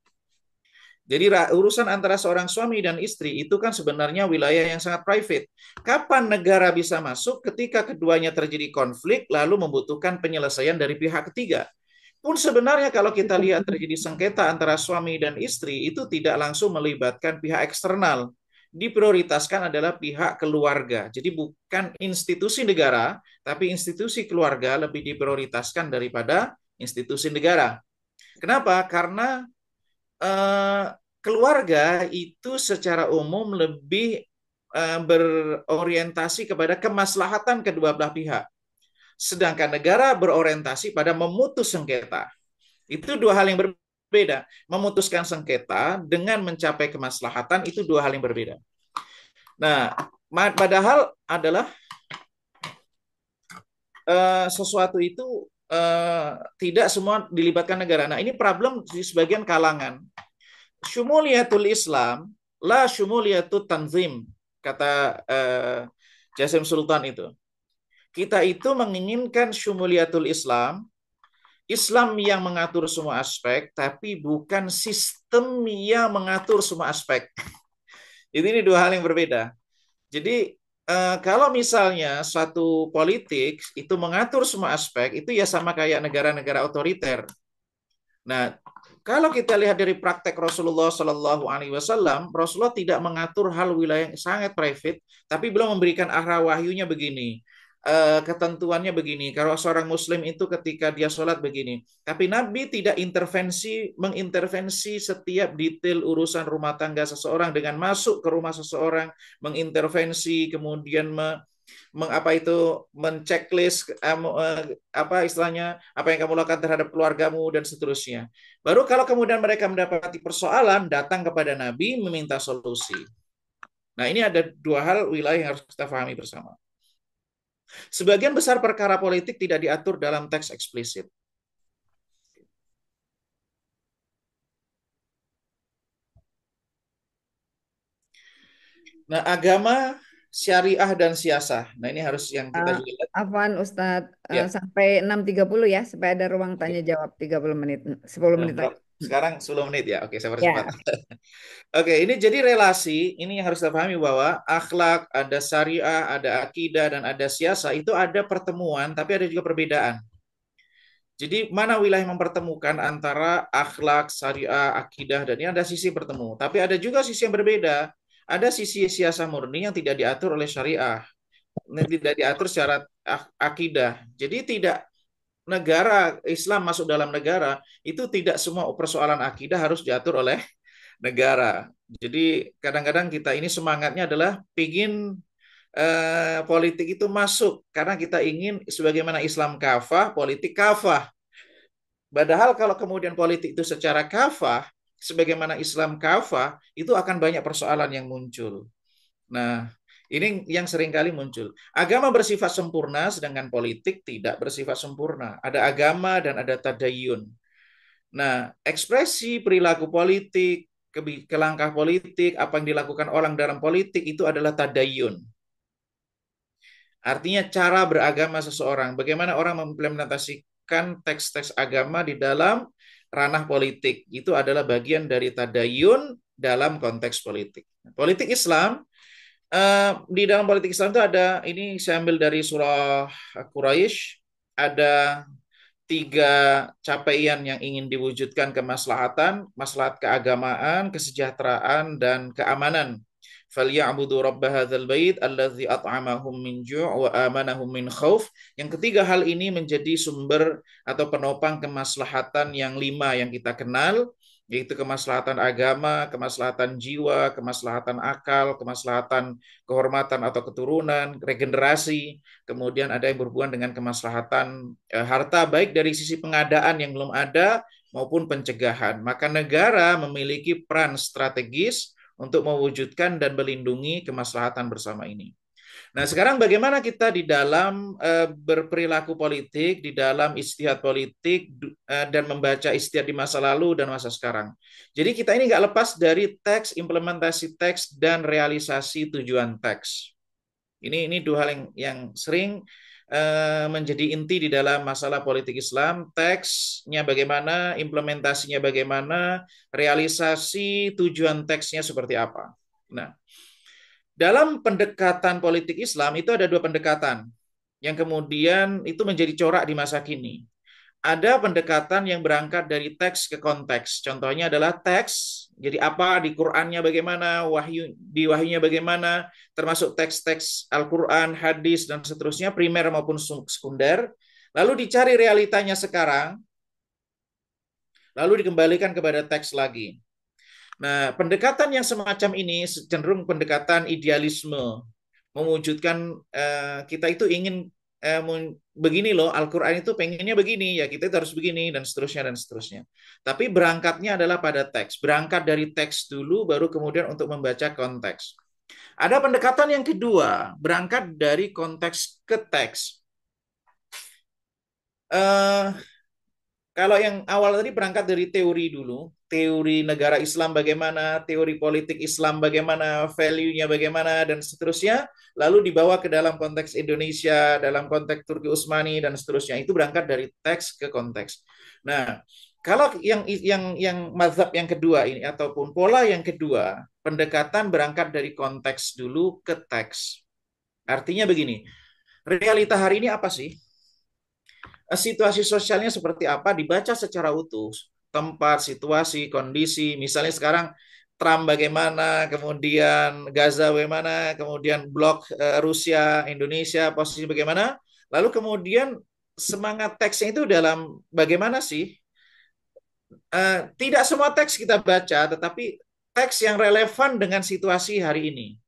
Jadi urusan antara seorang suami dan istri itu kan sebenarnya wilayah yang sangat private. Kapan negara bisa masuk? Ketika keduanya terjadi konflik lalu membutuhkan penyelesaian dari pihak ketiga. Pun sebenarnya kalau kita lihat terjadi sengketa antara suami dan istri itu tidak langsung melibatkan pihak eksternal. Diprioritaskan adalah pihak keluarga. Jadi bukan institusi negara, tapi institusi keluarga lebih diprioritaskan daripada institusi negara. Kenapa? Karena eh, keluarga itu secara umum lebih berorientasi kepada kemaslahatan kedua belah pihak. Sedangkan negara berorientasi pada memutus sengketa. Itu dua hal yang berbeda. Memutuskan sengketa dengan mencapai kemaslahatan itu dua hal yang berbeda. Nah, padahal adalah sesuatu itu tidak semua dilibatkan negara. Nah, ini problem di sebagian kalangan. Syumuliyatul Islam, la syumuliyatut tanzim, kata Jasim Sultan itu. Kita itu menginginkan syumuliyatul Islam, Islam yang mengatur semua aspek, tapi bukan sistem yang mengatur semua aspek. Ini dua hal yang berbeda. Jadi kalau misalnya suatu politik itu mengatur semua aspek, itu ya sama kayak negara-negara otoriter. Nah, kalau kita lihat dari praktek Rasulullah Shallallahu Alaihi Wasallam, Rasulullah tidak mengatur hal wilayah yang sangat private, tapi belum memberikan arah wahyunya begini, ketentuannya begini. Kalau seorang Muslim itu ketika dia sholat begini, tapi Nabi tidak mengintervensi setiap detail urusan rumah tangga seseorang dengan masuk ke rumah seseorang, mengintervensi, kemudian mengapa itu menceklis apa istilahnya apa yang kamu lakukan terhadap keluargamu dan seterusnya. Baru kalau kemudian mereka mendapati persoalan datang kepada Nabi meminta solusi. Nah, ini ada dua hal wilayah yang harus kita pahami bersama. Sebagian besar perkara politik tidak diatur dalam teks eksplisit. Nah, agama, syariah dan siasah. Nah, ini harus yang kita Uh, juga lihat. Afwan Ustadz, Ya. sampai 6.30 ya, supaya ada ruang tanya Oke. jawab 30 menit, 10 menit lagi. Sekarang 10 menit ya. Oke, saya percepat. Ya, Oke, ini jadi relasi, ini yang harus kita pahami bahwa akhlak, ada syariah, ada akidah, dan ada siasa, itu ada pertemuan, tapi ada juga perbedaan. Jadi mana wilayah mempertemukan antara akhlak, syariah, akidah, dan ini ada sisi bertemu. Tapi ada juga sisi yang berbeda. Ada sisi siasa murni yang tidak diatur oleh syariah, yang tidak diatur secara akidah. Jadi tidak negara Islam masuk dalam negara, itu tidak semua persoalan akidah harus diatur oleh negara. Jadi kadang-kadang kita ini semangatnya adalah pingin politik itu masuk karena kita ingin sebagaimana Islam kafah, politik kafah. Padahal kalau kemudian politik itu secara kafah, sebagaimana Islam kafah, itu akan banyak persoalan yang muncul. Nah, ini yang seringkali muncul. Agama bersifat sempurna, sedangkan politik tidak bersifat sempurna. Ada agama dan ada tadayun. Nah, ekspresi perilaku politik, kelangkah politik, apa yang dilakukan orang dalam politik itu adalah tadayun. Artinya cara beragama seseorang, bagaimana orang mengimplementasikan teks-teks agama di dalam ranah politik. Itu adalah bagian dari tadayun dalam konteks politik. Politik Islam, di dalam politik Islam itu ada, ini saya ambil dari surah Quraisy, ada tiga capaian yang ingin diwujudkan kemaslahatan, maslahat keagamaan, kesejahteraan, dan keamanan. Falyabudu rabb hadzal bait allazi at'amahum min ju' wa amanahum min khauf. Yang ketiga hal ini menjadi sumber atau penopang kemaslahatan yang lima yang kita kenal. yaitu kemaslahatan agama, kemaslahatan jiwa, kemaslahatan akal, kemaslahatan kehormatan atau keturunan, regenerasi, kemudian ada yang berhubungan dengan kemaslahatan harta, baik dari sisi pengadaan yang belum ada maupun pencegahan. Maka negara memiliki peran strategis untuk mewujudkan dan melindungi kemaslahatan bersama ini. Nah, sekarang bagaimana kita di dalam berperilaku politik, di dalam istihad politik, dan membaca istihad di masa lalu dan masa sekarang. Jadi kita ini nggak lepas dari teks, implementasi teks, dan realisasi tujuan teks. Ini dua hal yang sering menjadi inti di dalam masalah politik Islam. Teksnya bagaimana, implementasinya bagaimana, realisasi tujuan teksnya seperti apa. Nah, dalam pendekatan politik Islam itu ada dua pendekatan yang kemudian itu menjadi corak di masa kini. Ada pendekatan yang berangkat dari teks ke konteks. Contohnya adalah teks, jadi apa di Qur'annya bagaimana, wahyu di wahyunya bagaimana, termasuk teks-teks Al-Qur'an, hadis dan seterusnya, primer maupun sekunder. Lalu dicari realitanya sekarang, lalu dikembalikan kepada teks lagi. Nah, pendekatan yang semacam ini cenderung pendekatan idealisme, mewujudkan kita itu ingin begini loh, Al-Quran itu pengennya begini, ya kita itu harus begini, dan seterusnya, dan seterusnya. Tapi berangkatnya adalah pada teks. Berangkat dari teks dulu, baru kemudian untuk membaca konteks. Ada pendekatan yang kedua, berangkat dari konteks ke teks. Eh, Kalau yang awal tadi berangkat dari teori dulu, teori negara Islam bagaimana, teori politik Islam bagaimana, value-nya bagaimana, dan seterusnya, lalu dibawa ke dalam konteks Indonesia, dalam konteks Turki Utsmani, dan seterusnya. Itu berangkat dari teks ke konteks. Nah, kalau yang mazhab yang kedua ini, ataupun pola yang kedua, pendekatan berangkat dari konteks dulu ke teks. Artinya begini, realita hari ini apa sih? Situasi sosialnya seperti apa dibaca secara utuh, tempat, situasi, kondisi. Misalnya sekarang Trump bagaimana, kemudian Gaza bagaimana, kemudian blok Rusia, Indonesia posisi bagaimana, lalu kemudian semangat teksnya itu dalam bagaimana sih? Tidak semua teks kita baca, tetapi teks yang relevan dengan situasi hari ini.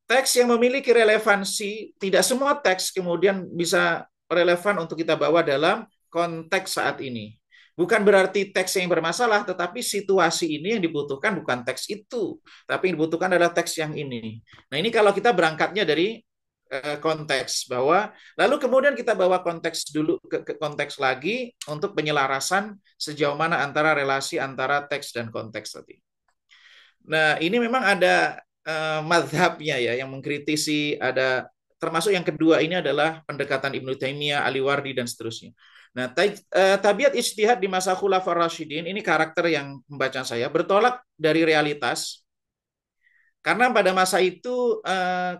Teks yang memiliki relevansi, tidak semua teks kemudian bisa relevan untuk kita bawa dalam konteks saat ini. Bukan berarti teks yang bermasalah, tetapi situasi ini yang dibutuhkan bukan teks itu, tapi yang dibutuhkan adalah teks yang ini. Nah, ini kalau kita berangkatnya dari konteks bahwa lalu kemudian kita bawa konteks dulu ke konteks lagi untuk penyelarasan sejauh mana antara relasi antara teks dan konteks tadi. Nah, ini memang ada madhabnya ya yang mengkritisi, ada termasuk yang kedua ini adalah pendekatan Ibnu Taimiyah, Aliwardi dan seterusnya. Nah, tabiat ijtihad di masa Khulafaur Rasyidin ini karakter yang membaca saya bertolak dari realitas karena pada masa itu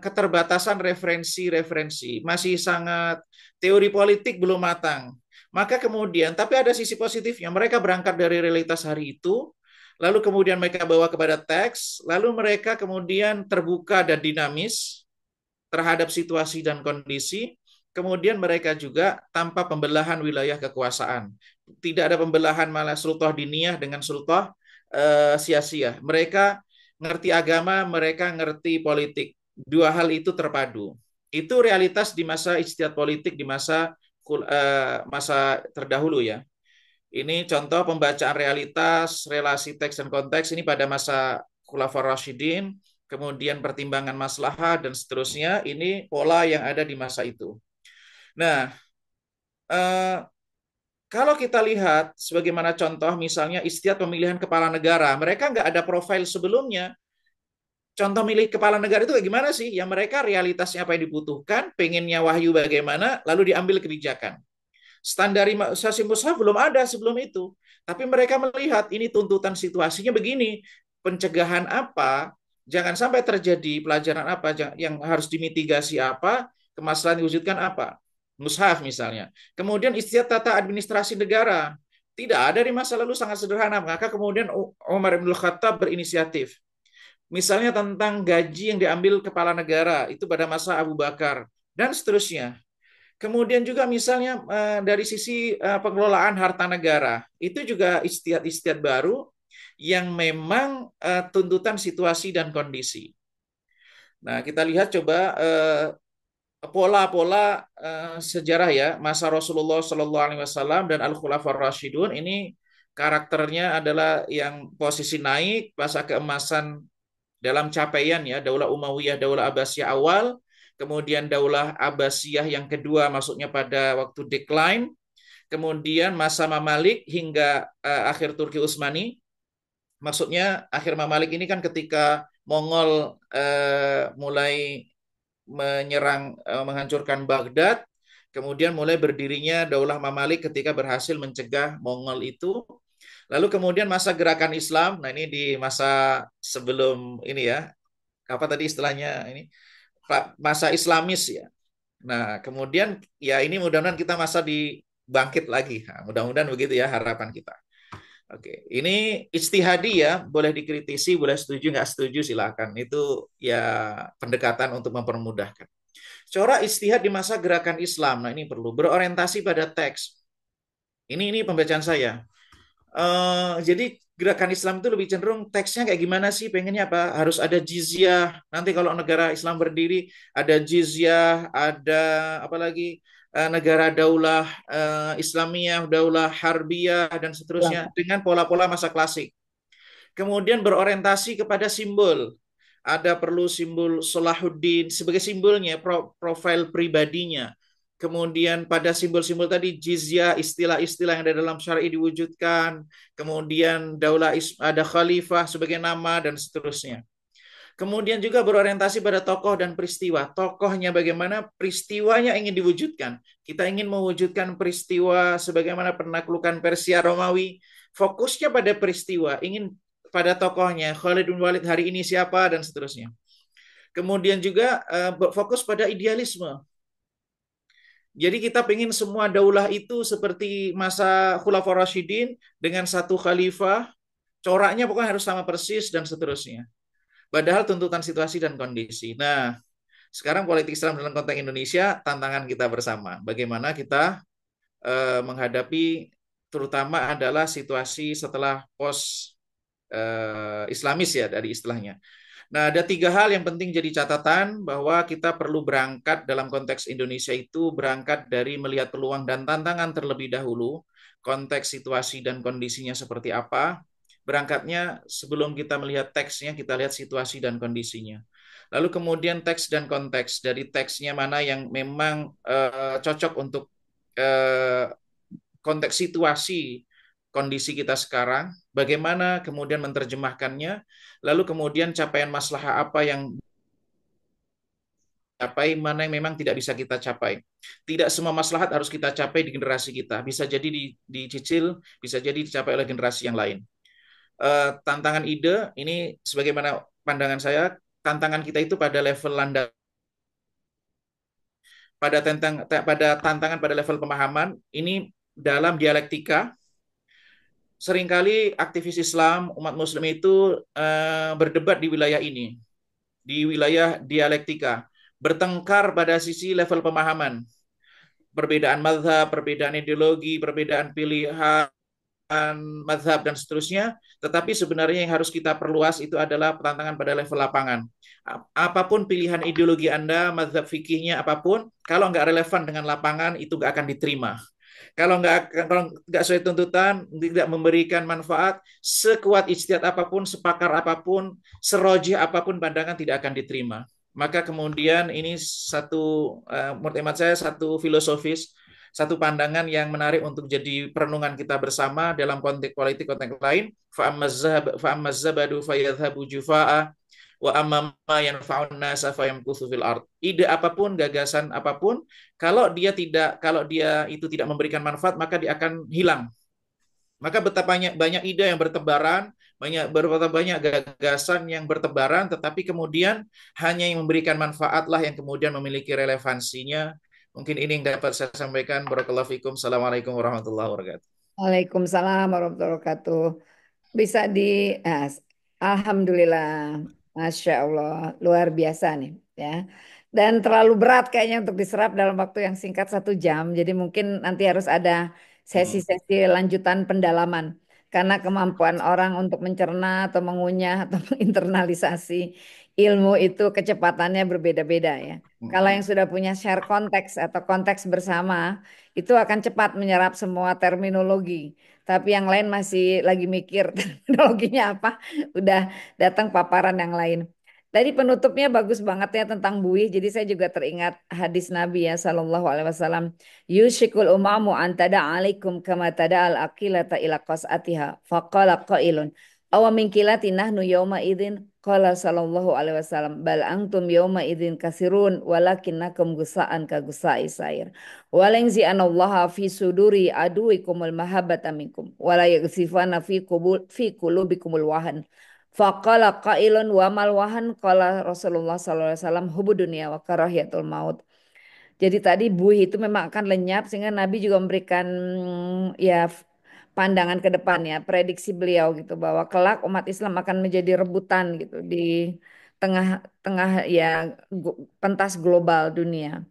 keterbatasan referensi-referensi masih sangat, teori politik belum matang. Maka kemudian, tapi ada sisi positifnya, mereka berangkat dari realitas hari itu, lalu kemudian mereka bawa kepada teks, lalu mereka kemudian terbuka dan dinamis terhadap situasi dan kondisi, kemudian mereka juga tanpa pembelahan wilayah kekuasaan. Tidak ada pembelahan malah sultah diniyah dengan sultah sia-sia. Mereka ngerti agama, mereka ngerti politik. Dua hal itu terpadu. Itu realitas di masa ijtihad politik di masa terdahulu ya. Ini contoh pembacaan realitas, relasi teks dan konteks ini pada masa Khulafaur Rasyidin, kemudian pertimbangan maslahat dan seterusnya. Ini pola yang ada di masa itu. Nah, eh, kalau kita lihat sebagaimana contoh misalnya istihad pemilihan kepala negara, mereka nggak ada profil sebelumnya. Contoh milih kepala negara itu kayak gimana sih? Yang mereka realitasnya apa yang dibutuhkan, pengennya wahyu bagaimana, lalu diambil kebijakan. Standarisasi mushaf belum ada sebelum itu. Tapi mereka melihat ini tuntutan situasinya begini, pencegahan apa, jangan sampai terjadi pelajaran apa, yang harus dimitigasi apa, kemaslahan diwujudkan apa. Mushaf misalnya. Kemudian istiadat tata administrasi negara. Tidak ada di masa lalu, sangat sederhana. Maka kemudian Umar bin Khattab berinisiatif. Misalnya tentang gaji yang diambil kepala negara, itu pada masa Abu Bakar, dan seterusnya. Kemudian juga misalnya dari sisi pengelolaan harta negara, itu juga istiad-istiad baru yang memang tuntutan situasi dan kondisi. Nah, kita lihat coba pola-pola sejarah ya masa Rasulullah Shallallahu Alaihi Wasallam dan Al Khulafaur Rasyidun ini karakternya adalah yang posisi naik masa keemasan dalam capaian ya Daulah Umayyah, Daulah Abbasiyah awal, kemudian Daulah Abbasiyah yang kedua masuknya pada waktu decline, kemudian masa Mamalik hingga akhir Turki Utsmani. Maksudnya akhir Mamalik ini kan ketika Mongol mulai menyerang menghancurkan Baghdad, kemudian mulai berdirinya Daulah Mamalik ketika berhasil mencegah Mongol itu. Lalu kemudian masa gerakan Islam, nah ini di masa sebelum ini ya, apa tadi istilahnya ini masa Islamis ya. Nah, kemudian ya ini mudah-mudahan kita masa dibangkit lagi. Nah, mudah-mudahan begitu ya harapan kita. Oke, ini ijtihadi ya, boleh dikritisi, boleh setuju, nggak setuju silakan. Itu ya pendekatan untuk mempermudahkan. Corak ijtihad di masa gerakan Islam, nah ini perlu berorientasi pada teks. Ini pembacaan saya. Jadi gerakan Islam itu lebih cenderung teksnya kayak gimana sih? Pengennya apa? Harus ada jizyah. Nanti kalau negara Islam berdiri ada jizyah, ada apa lagi? Negara daulah Islamiyah, daulah Harbiyah dan seterusnya dengan pola-pola masa klasik. Kemudian berorientasi kepada simbol. Ada perlu simbol Salahuddin sebagai simbolnya, profil pribadinya. Kemudian pada simbol-simbol tadi jizyah, istilah-istilah yang ada dalam syar'i diwujudkan. Kemudian daulah ada khalifah sebagai nama dan seterusnya. Kemudian juga berorientasi pada tokoh dan peristiwa. Tokohnya bagaimana, peristiwanya ingin diwujudkan. Kita ingin mewujudkan peristiwa sebagaimana penaklukan Persia Romawi. Fokusnya pada peristiwa, ingin pada tokohnya. Khalid bin Walid hari ini siapa dan seterusnya. Kemudian juga fokus pada idealisme. Jadi kita ingin semua daulah itu seperti masa Khulafaur Rasyidin dengan satu khalifah, coraknya pokoknya harus sama persis dan seterusnya. Padahal tuntutan situasi dan kondisi. Nah, sekarang politik Islam dalam konteks Indonesia, tantangan kita bersama. Bagaimana kita menghadapi terutama adalah situasi setelah pos Islamis ya dari istilahnya. Nah, ada tiga hal yang penting jadi catatan bahwa kita perlu berangkat dalam konteks Indonesia itu berangkat dari melihat peluang dan tantangan terlebih dahulu, konteks situasi dan kondisinya seperti apa. Berangkatnya sebelum kita melihat teksnya, kita lihat situasi dan kondisinya. Lalu kemudian teks dan konteks. Dari teksnya mana yang memang cocok untuk uh, konteks situasi kondisi kita sekarang, bagaimana kemudian menerjemahkannya, lalu kemudian capaian masalah apa yang capai, mana yang memang tidak bisa kita capai. Tidak semua maslahat harus kita capai di generasi kita. Bisa jadi dicicil, bisa jadi dicapai oleh generasi yang lain. Tantangan ide, ini sebagaimana pandangan saya, tantangan kita itu pada level landas, pada tantangan pada level pemahaman, ini dalam dialektika, seringkali aktivis Islam, umat Muslim itu berdebat di wilayah ini, di wilayah dialektika, bertengkar pada sisi level pemahaman, perbedaan mazhab, perbedaan ideologi, perbedaan pilihan, mazhab dan seterusnya, tetapi sebenarnya yang harus kita perluas itu adalah tantangan pada level lapangan. Apapun pilihan ideologi Anda, mazhab fikihnya apapun, kalau nggak relevan dengan lapangan itu nggak akan diterima. Kalau nggak sesuai tuntutan, tidak memberikan manfaat, sekuat ijtihad apapun, sepakar apapun, serojih apapun pandangan tidak akan diterima. Maka kemudian ini satu, menurut hemat saya, satu filosofis, satu pandangan yang menarik untuk jadi perenungan kita bersama dalam konteks politik konteks lain. Fa'ammaz zabadu fayadhabu jufa'a wa amma ma yanfa'un nasa fayamkuthu fil ard. Ide apapun, gagasan apapun, kalau dia itu tidak memberikan manfaat, maka dia akan hilang. Maka betapa banyak ide yang bertebaran, berapa banyak gagasan yang bertebaran, tetapi kemudian hanya yang memberikan manfaatlah yang kemudian memiliki relevansinya. Mungkin ini yang dapat saya sampaikan. Barakallahu fikum. Assalamualaikum warahmatullahi wabarakatuh. Waalaikumsalam warahmatullahi wabarakatuh. Bisa ah, Alhamdulillah, Masya Allah, luar biasa nih ya. dan terlalu berat kayaknya untuk diserap dalam waktu yang singkat 1 jam. Jadi mungkin nanti harus ada Mm-mm. sesi-sesi lanjutan pendalaman. Karena kemampuan orang untuk mencerna atau mengunyah atau menginternalisasi ilmu itu kecepatannya berbeda-beda ya. Kalau Mm-mm. yang sudah punya share konteks atau konteks bersama, itu akan cepat menyerap semua terminologi. Tapi yang lain masih lagi mikir terminologinya apa, udah datang paparan yang lain. Tadi penutupnya bagus banget ya tentang buih. Jadi saya juga teringat hadis Nabi ya Sallallahu Alaihi Wasallam. Yushikul umamu antada alaikum kama tada al akilata ila qas'atiha. Faqala qailun. Awa min kilati nahnu yawma idin. Qala Sallallahu Alaihi Wasallam. Bal antum yawma idin kasirun. Walakinnakum gusa'an ka gusa'i sair. Walengzi anallaha fi suduri aduikumul mahabbata minkum. Wala yagsifana fi kulubikumul wahan. Faqala qailun wa mal wahan qala Rasulullah sallallahu alaihi wasallam hubu dunia wa karahiyatul maut. Jadi tadi buih itu memang akan lenyap sehingga Nabi juga memberikan ya pandangan ke depan ya, prediksi beliau gitu bahwa kelak umat Islam akan menjadi rebutan gitu di tengah-tengah ya pentas global dunia.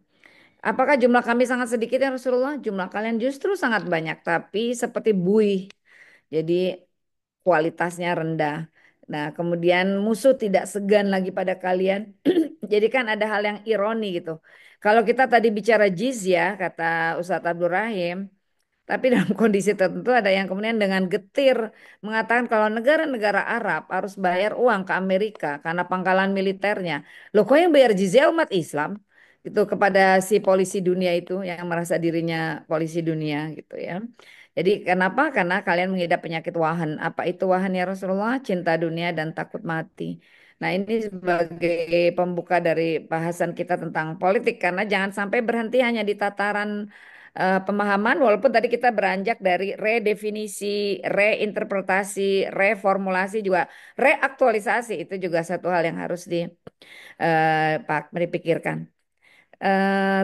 Apakah jumlah kami sangat sedikit ya Rasulullah? Jumlah kalian justru sangat banyak, tapi seperti buih. Jadi kualitasnya rendah. Nah, kemudian musuh tidak segan lagi pada kalian. Jadi kan ada hal yang ironi gitu. Kalau kita tadi bicara jizya, kata Ustadz Abdul Rahim, tapi dalam kondisi tertentu ada yang kemudian dengan getir mengatakan kalau negara-negara Arab harus bayar uang ke Amerika karena pangkalan militernya. Loh kok yang bayar jizya umat Islam? Gitu kepada si polisi dunia itu yang merasa dirinya polisi dunia gitu ya. Jadi kenapa? Karena kalian mengidap penyakit wahan. Apa itu wahan ya Rasulullah? Cinta dunia dan takut mati. Nah ini sebagai pembuka dari bahasan kita tentang politik. Karena jangan sampai berhenti hanya di tataran pemahaman. Walaupun tadi kita beranjak dari redefinisi, reinterpretasi, reformulasi juga reaktualisasi. Itu juga satu hal yang harus dipikirkan.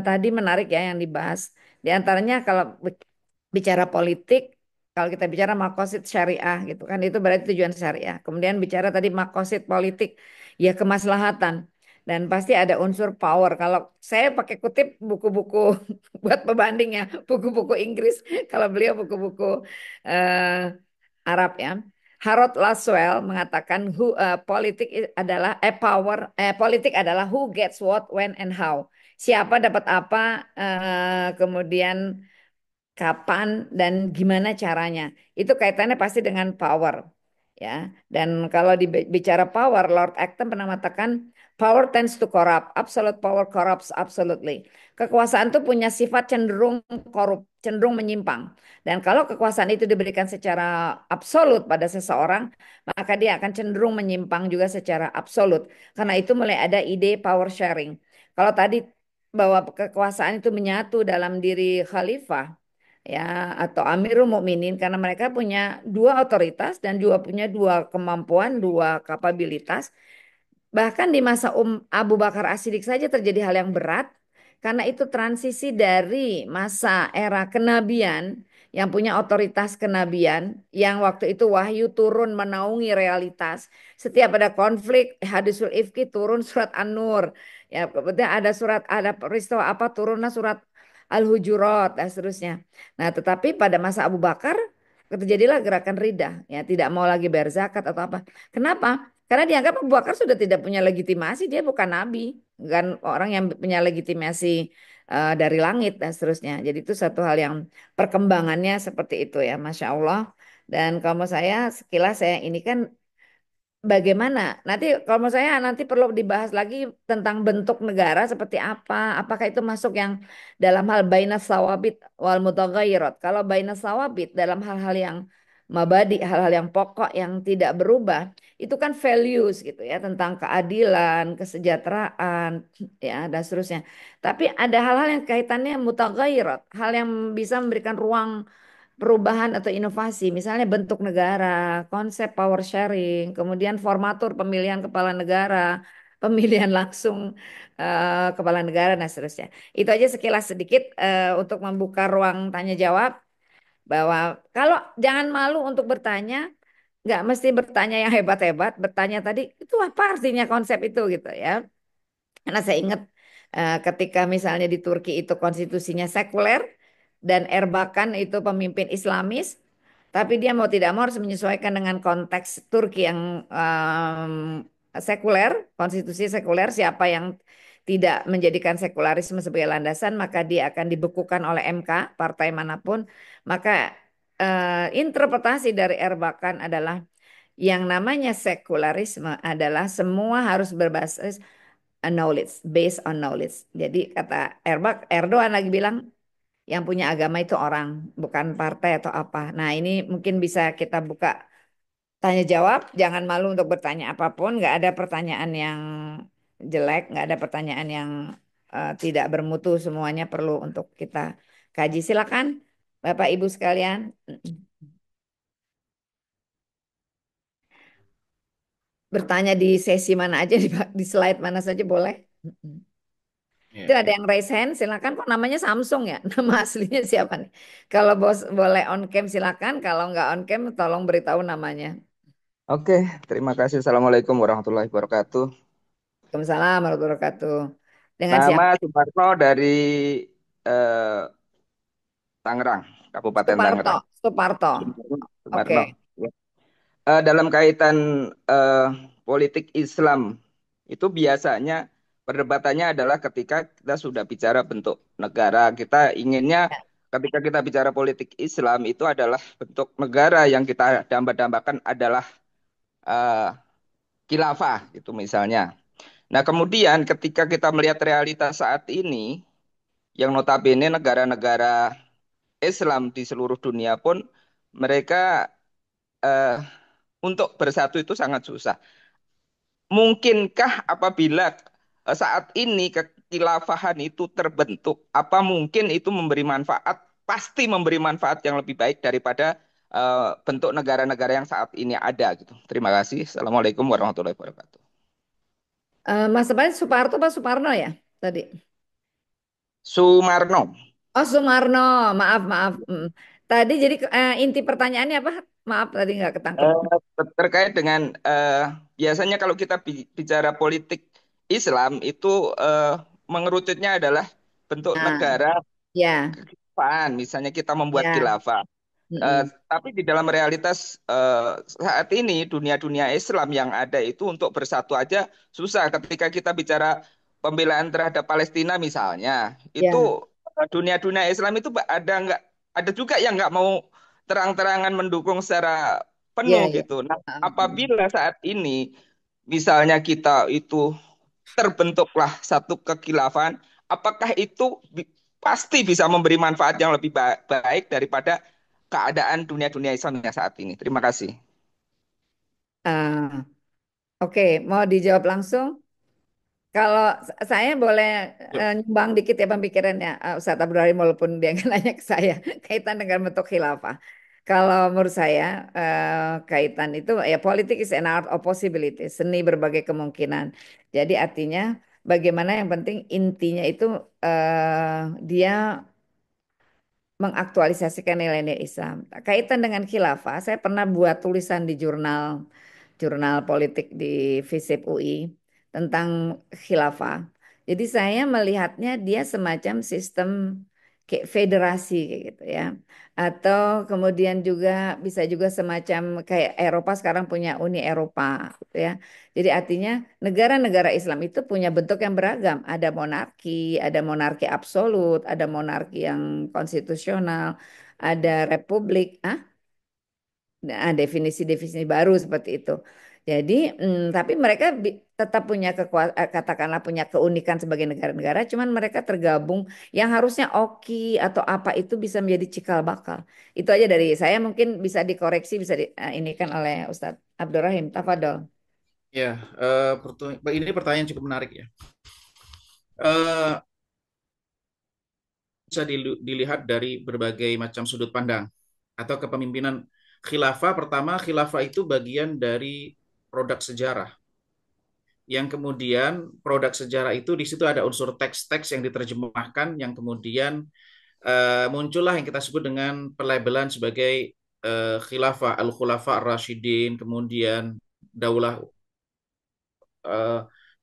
Tadi menarik ya yang dibahas. Di antaranya kalau bicara politik, kalau kita bicara makosid syariah gitu kan, itu berarti tujuan syariah. Kemudian bicara tadi makosid politik, ya kemaslahatan. Dan pasti ada unsur power. Kalau saya pakai kutip buku-buku buat pembanding ya, buku-buku Inggris. Kalau beliau buku-buku eh, Arab ya. Harold Laswell mengatakan adalah power politik adalah who gets what when and how. Siapa dapat apa kemudian kapan dan gimana caranya. Itu kaitannya pasti dengan power. Ya. Dan kalau dibicara power, Lord Acton pernah mengatakan power tends to corrupt. Absolute power corrupts absolutely. Kekuasaan itu punya sifat cenderung korup, cenderung menyimpang. Dan kalau kekuasaan itu diberikan secara absolut pada seseorang, maka dia akan cenderung menyimpang juga secara absolut. Karena itu mulai ada ide power sharing. Kalau tadi bahwa kekuasaan itu menyatu dalam diri khalifah, ya atau Amirul Mukminin karena mereka punya dua otoritas dan juga punya dua kemampuan, dua kapabilitas. Bahkan di masa Abu Bakar As-Siddiq saja terjadi hal yang berat karena itu transisi dari masa era kenabian yang punya otoritas kenabian yang waktu itu wahyu turun menaungi realitas. Setiap ada konflik hadisul ifki turun surat An-Nur. Ya, kemudian ada surat ada peristiwa apa turunlah surat Al-Hujurat dan seterusnya. Nah, tetapi pada masa Abu Bakar terjadilah gerakan ridha, ya tidak mau lagi bayar zakat atau apa. Kenapa? Karena dianggap Abu Bakar sudah tidak punya legitimasi, dia bukan nabi, kan orang yang punya legitimasi dari langit dan seterusnya. Jadi itu satu hal yang perkembangannya seperti itu ya, Masya Allah. Dan kalau mau saya sekilas saya ini kan bagaimana? Nanti kalau menurut saya nanti perlu dibahas lagi tentang bentuk negara seperti apa. Apakah itu masuk yang dalam hal bainas sawabit wal mutaghayyirat. Kalau bainas sawabit dalam hal-hal yang mabadi, hal-hal yang pokok yang tidak berubah, itu kan values gitu ya tentang keadilan, kesejahteraan, ya dan seterusnya. Tapi ada hal-hal yang kaitannya mutaghayyirat, hal yang bisa memberikan ruang perubahan atau inovasi, misalnya bentuk negara, konsep power sharing, kemudian formatur pemilihan kepala negara, pemilihan langsung kepala negara dan seterusnya. Itu aja sekilas sedikit untuk membuka ruang tanya jawab bahwa kalau jangan malu untuk bertanya, nggak mesti bertanya yang hebat-hebat, bertanya tadi itu apa artinya konsep itu gitu ya. Karena saya ingat Ketika misalnya di Turki itu konstitusinya sekuler dan Erbakan itu pemimpin Islamis, tapi dia mau tidak mau harus menyesuaikan dengan konteks Turki yang sekuler, konstitusi sekuler, siapa yang tidak menjadikan sekularisme sebagai landasan, maka dia akan dibekukan oleh MK, partai manapun. Maka interpretasi dari Erbakan adalah yang namanya sekularisme adalah semua harus berbasis knowledge, based on knowledge. Jadi kata Erdogan lagi bilang yang punya agama itu orang, bukan partai atau apa. Nah, ini mungkin bisa kita buka tanya jawab. Jangan malu untuk bertanya apapun. Nggak ada pertanyaan yang jelek, nggak ada pertanyaan yang tidak bermutu. Semuanya perlu untuk kita kaji. Silakan, Bapak Ibu sekalian, bertanya di sesi mana aja, di slide mana saja boleh. Itu Ya. ada yang raise hand, silakan. Kok namanya Samsung ya? Nama aslinya siapa nih? Kalau bos boleh on cam silakan. Kalau nggak on cam, tolong beritahu namanya. Oke, terima kasih. Assalamualaikum warahmatullahi wabarakatuh. Waalaikumsalam warahmatullahi wabarakatuh. Dengan siapa? Nama Sumarno dari Tangerang, Kabupaten Suparto. Tangerang. Suparto. Sumarno. Oke. Ya. Dalam kaitan politik Islam, itu biasanya perdebatannya adalah ketika kita sudah bicara bentuk negara. Kita inginnya ketika kita bicara politik Islam itu adalah bentuk negara yang kita dambakan adalah eh, khilafah, itu misalnya. Nah, kemudian ketika kita melihat realitas saat ini, yang notabene negara-negara Islam di seluruh dunia pun mereka eh, untuk bersatu itu sangat susah. Mungkinkah apabila saat ini kekhilafahan itu terbentuk, apa mungkin itu memberi manfaat? Pasti memberi manfaat yang lebih baik daripada bentuk negara-negara yang saat ini ada gitu. Terima kasih. Assalamualaikum warahmatullahi wabarakatuh. Mas sebenarnya Suparto apa Suparno ya tadi? Sumarno. Oh Sumarno, maaf maaf. Tadi jadi inti pertanyaannya apa? Maaf tadi nggak ketangkep. Eh, Terkait dengan biasanya kalau kita bicara politik Islam itu mengerucutnya adalah bentuk Nah, negara ya, kekhilafan, misalnya kita membuat ya. khilafah. Mm-mm. Tapi di dalam realitas saat ini dunia-dunia Islam yang ada itu untuk bersatu aja susah. Ketika kita bicara pembelaan terhadap Palestina misalnya, itu Ya, dunia-dunia Islam itu ada juga yang nggak mau terang-terangan mendukung secara penuh ya, ya. gitu. Nah, Mm. apabila saat ini misalnya kita itu terbentuklah satu kekhilafan, apakah itu pasti bisa memberi manfaat yang lebih baik daripada keadaan dunia-dunia Islam yang saat ini? Terima kasih. Ah, oke, mau dijawab langsung? Kalau saya boleh nyumbang dikit ya pemikirannya Ustadz Abdul Rahim walaupun dia nggak nanya ke saya kaitan dengan bentuk khilafah. Kalau menurut saya kaitan itu ya politik is an art of possibility, seni berbagai kemungkinan. Jadi artinya bagaimana yang penting intinya itu dia mengaktualisasikan nilai-nilai Islam. Kaitan dengan khilafah, saya pernah buat tulisan di jurnal politik di FISIP UI tentang khilafah. Jadi saya melihatnya dia semacam sistem kayak federasi kayak gitu ya. Atau kemudian juga bisa juga semacam kayak Eropa sekarang punya Uni Eropa gitu ya. Jadi artinya negara-negara Islam itu punya bentuk yang beragam. Ada monarki absolut, ada monarki yang konstitusional, ada republik. Nah, definisi-definisi baru seperti itu. Jadi, tapi mereka tetap punya katakanlah punya keunikan sebagai negara-negara, cuman mereka tergabung yang harusnya oki atau apa itu bisa menjadi cikal bakal. Itu aja dari saya mungkin bisa dikoreksi, bisa ini kan oleh Ustadz Abdurrahim. Tafadol. Ya, ini pertanyaan cukup menarik ya. Eh, Bisa dilihat dari berbagai macam sudut pandang atau kepemimpinan khilafah. Pertama, khilafah itu bagian dari produk sejarah. Yang kemudian produk sejarah itu di situ ada unsur teks-teks yang diterjemahkan, yang kemudian muncullah yang kita sebut dengan pelabelan sebagai khilafah, al-khulafa ar-rasyidin, kemudian daulah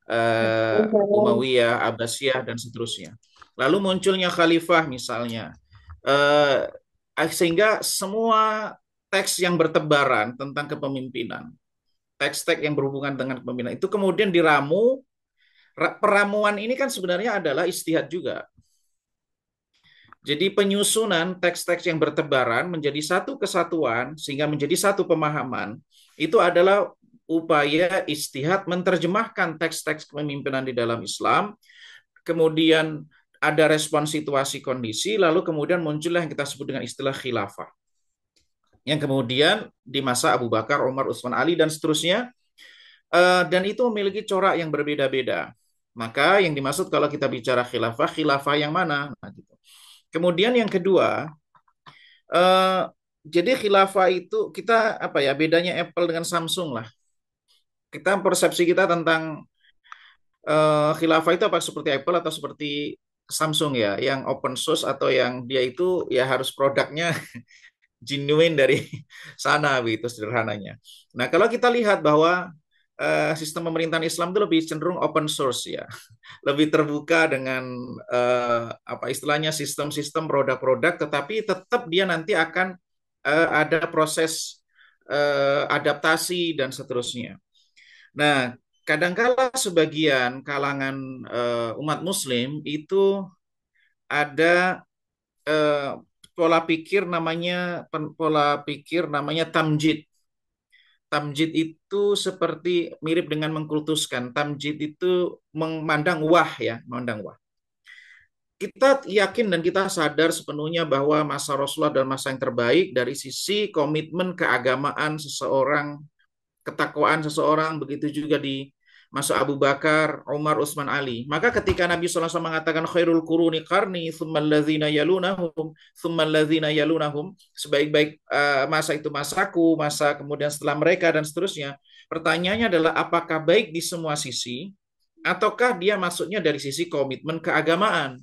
Umayyah, Abbasiyah, dan seterusnya. Lalu munculnya khalifah misalnya. Eh, Sehingga semua teks yang bertebaran tentang kepemimpinan, teks-teks yang berhubungan dengan kepemimpinan itu kemudian diramu. Peramuan ini kan sebenarnya adalah istihad juga. Jadi penyusunan teks-teks yang bertebaran menjadi satu kesatuan sehingga menjadi satu pemahaman itu adalah upaya istihad menerjemahkan teks-teks kepemimpinan di dalam Islam, kemudian ada respon situasi kondisi, lalu kemudian muncullah yang kita sebut dengan istilah khilafah. Yang kemudian di masa Abu Bakar, Umar, Utsman, Ali, dan seterusnya, dan itu memiliki corak yang berbeda-beda. Maka yang dimaksud kalau kita bicara khilafah, khilafah yang mana? Nah, gitu. Kemudian yang kedua, jadi khilafah itu kita apa ya, bedanya Apple dengan Samsung lah. Kita persepsi kita tentang khilafah itu apa seperti Apple atau seperti Samsung ya, yang open source atau yang dia itu ya harus produknya genuine dari sana begitu sederhananya. Nah, kalau kita lihat bahwa sistem pemerintahan Islam itu lebih cenderung open source ya, lebih terbuka dengan apa istilahnya sistem-sistem produk-produk, tetapi tetap dia nanti akan ada proses adaptasi dan seterusnya. Nah, kadangkala sebagian kalangan umat Muslim itu ada eh, pola pikir namanya tamjid. Tamjid itu seperti mirip dengan mengkultuskan. Tamjid itu memandang wah ya, memandang wah. Kita yakin dan kita sadar sepenuhnya bahwa masa Rasulullah adalah masa yang terbaik dari sisi komitmen keagamaan seseorang, ketakwaan seseorang, begitu juga di masa Abu Bakar, Umar, Utsman, Ali. Maka ketika Nabi SAW mengatakan khairul quruni qarni, tsummal ladzina yalunahum, tsummal ladzina yalunahum, sebaik-baik masa itu masaku, masa kemudian setelah mereka dan seterusnya. Pertanyaannya adalah apakah baik di semua sisi ataukah dia maksudnya dari sisi komitmen keagamaan?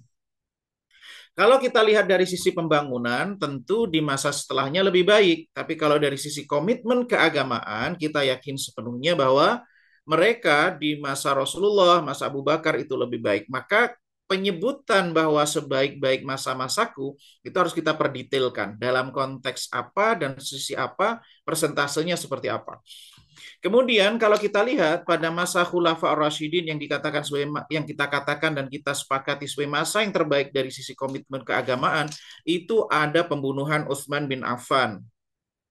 Kalau kita lihat dari sisi pembangunan, tentu di masa setelahnya lebih baik. Tapi kalau dari sisi komitmen keagamaan, kita yakin sepenuhnya bahwa mereka di masa Rasulullah, masa Abu Bakar itu lebih baik. Maka penyebutan bahwa sebaik-baik masa-masaku itu harus kita perdetailkan dalam konteks apa dan sisi apa, persentasenya seperti apa. Kemudian kalau kita lihat pada masa Khulafa Ar-Rasyidin yang dikatakan sebagai yang kita katakan dan kita sepakati sebagai masa yang terbaik dari sisi komitmen keagamaan, itu ada pembunuhan Utsman bin Affan,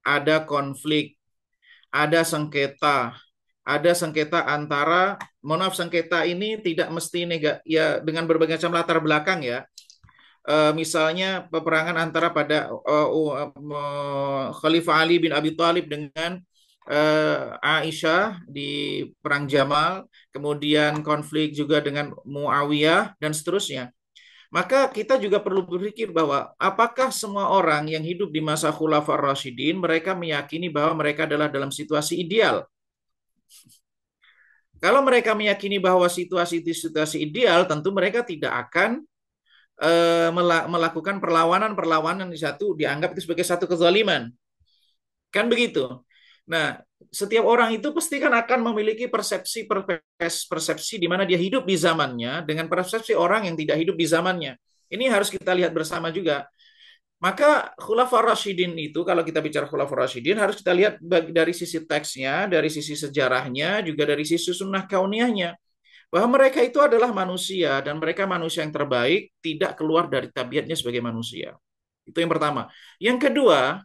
ada konflik, ada sengketa antara, mohon maaf, sengketa ini tidak mesti ya dengan berbagai macam latar belakang ya. Misalnya peperangan antara pada Khalifah Ali bin Abi Thalib dengan Aisyah di Perang Jamal, kemudian konflik juga dengan Muawiyah, dan seterusnya. Maka kita juga perlu berpikir bahwa apakah semua orang yang hidup di masa Khulafaur Rasyidin, mereka meyakini bahwa mereka adalah dalam situasi ideal. Kalau mereka meyakini bahwa situasi ideal, tentu mereka tidak akan melakukan perlawanan di satu, dianggap itu sebagai satu kezaliman. Kan begitu. Nah, setiap orang itu pasti kan akan memiliki persepsi di mana dia hidup di zamannya dengan persepsi orang yang tidak hidup di zamannya. Ini harus kita lihat bersama juga. Maka Khulafaur Rasyidin itu, kalau kita bicara Khulafaur Rasyidin, harus kita lihat dari sisi teksnya, dari sisi sejarahnya, juga dari sisi sunnah kauniyahnya. Bahwa mereka itu adalah manusia, dan mereka manusia yang terbaik, tidak keluar dari tabiatnya sebagai manusia. Itu yang pertama. Yang kedua,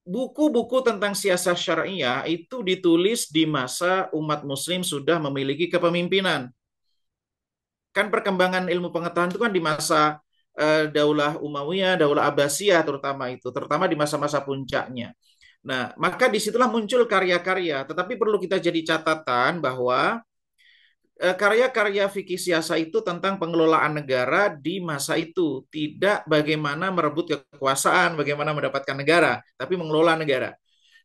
buku-buku tentang siasat syariah itu ditulis di masa umat muslim sudah memiliki kepemimpinan. Kan perkembangan ilmu pengetahuan itu kan di masa Daulah Umayyah, Daulah Abbasiyah terutama di masa-masa puncaknya. Nah, maka disitulah muncul karya-karya. Tetapi perlu kita jadi catatan bahwa karya-karya fikih siasa itu tentang pengelolaan negara di masa itu. Tidak bagaimana merebut kekuasaan, bagaimana mendapatkan negara, tapi mengelola negara.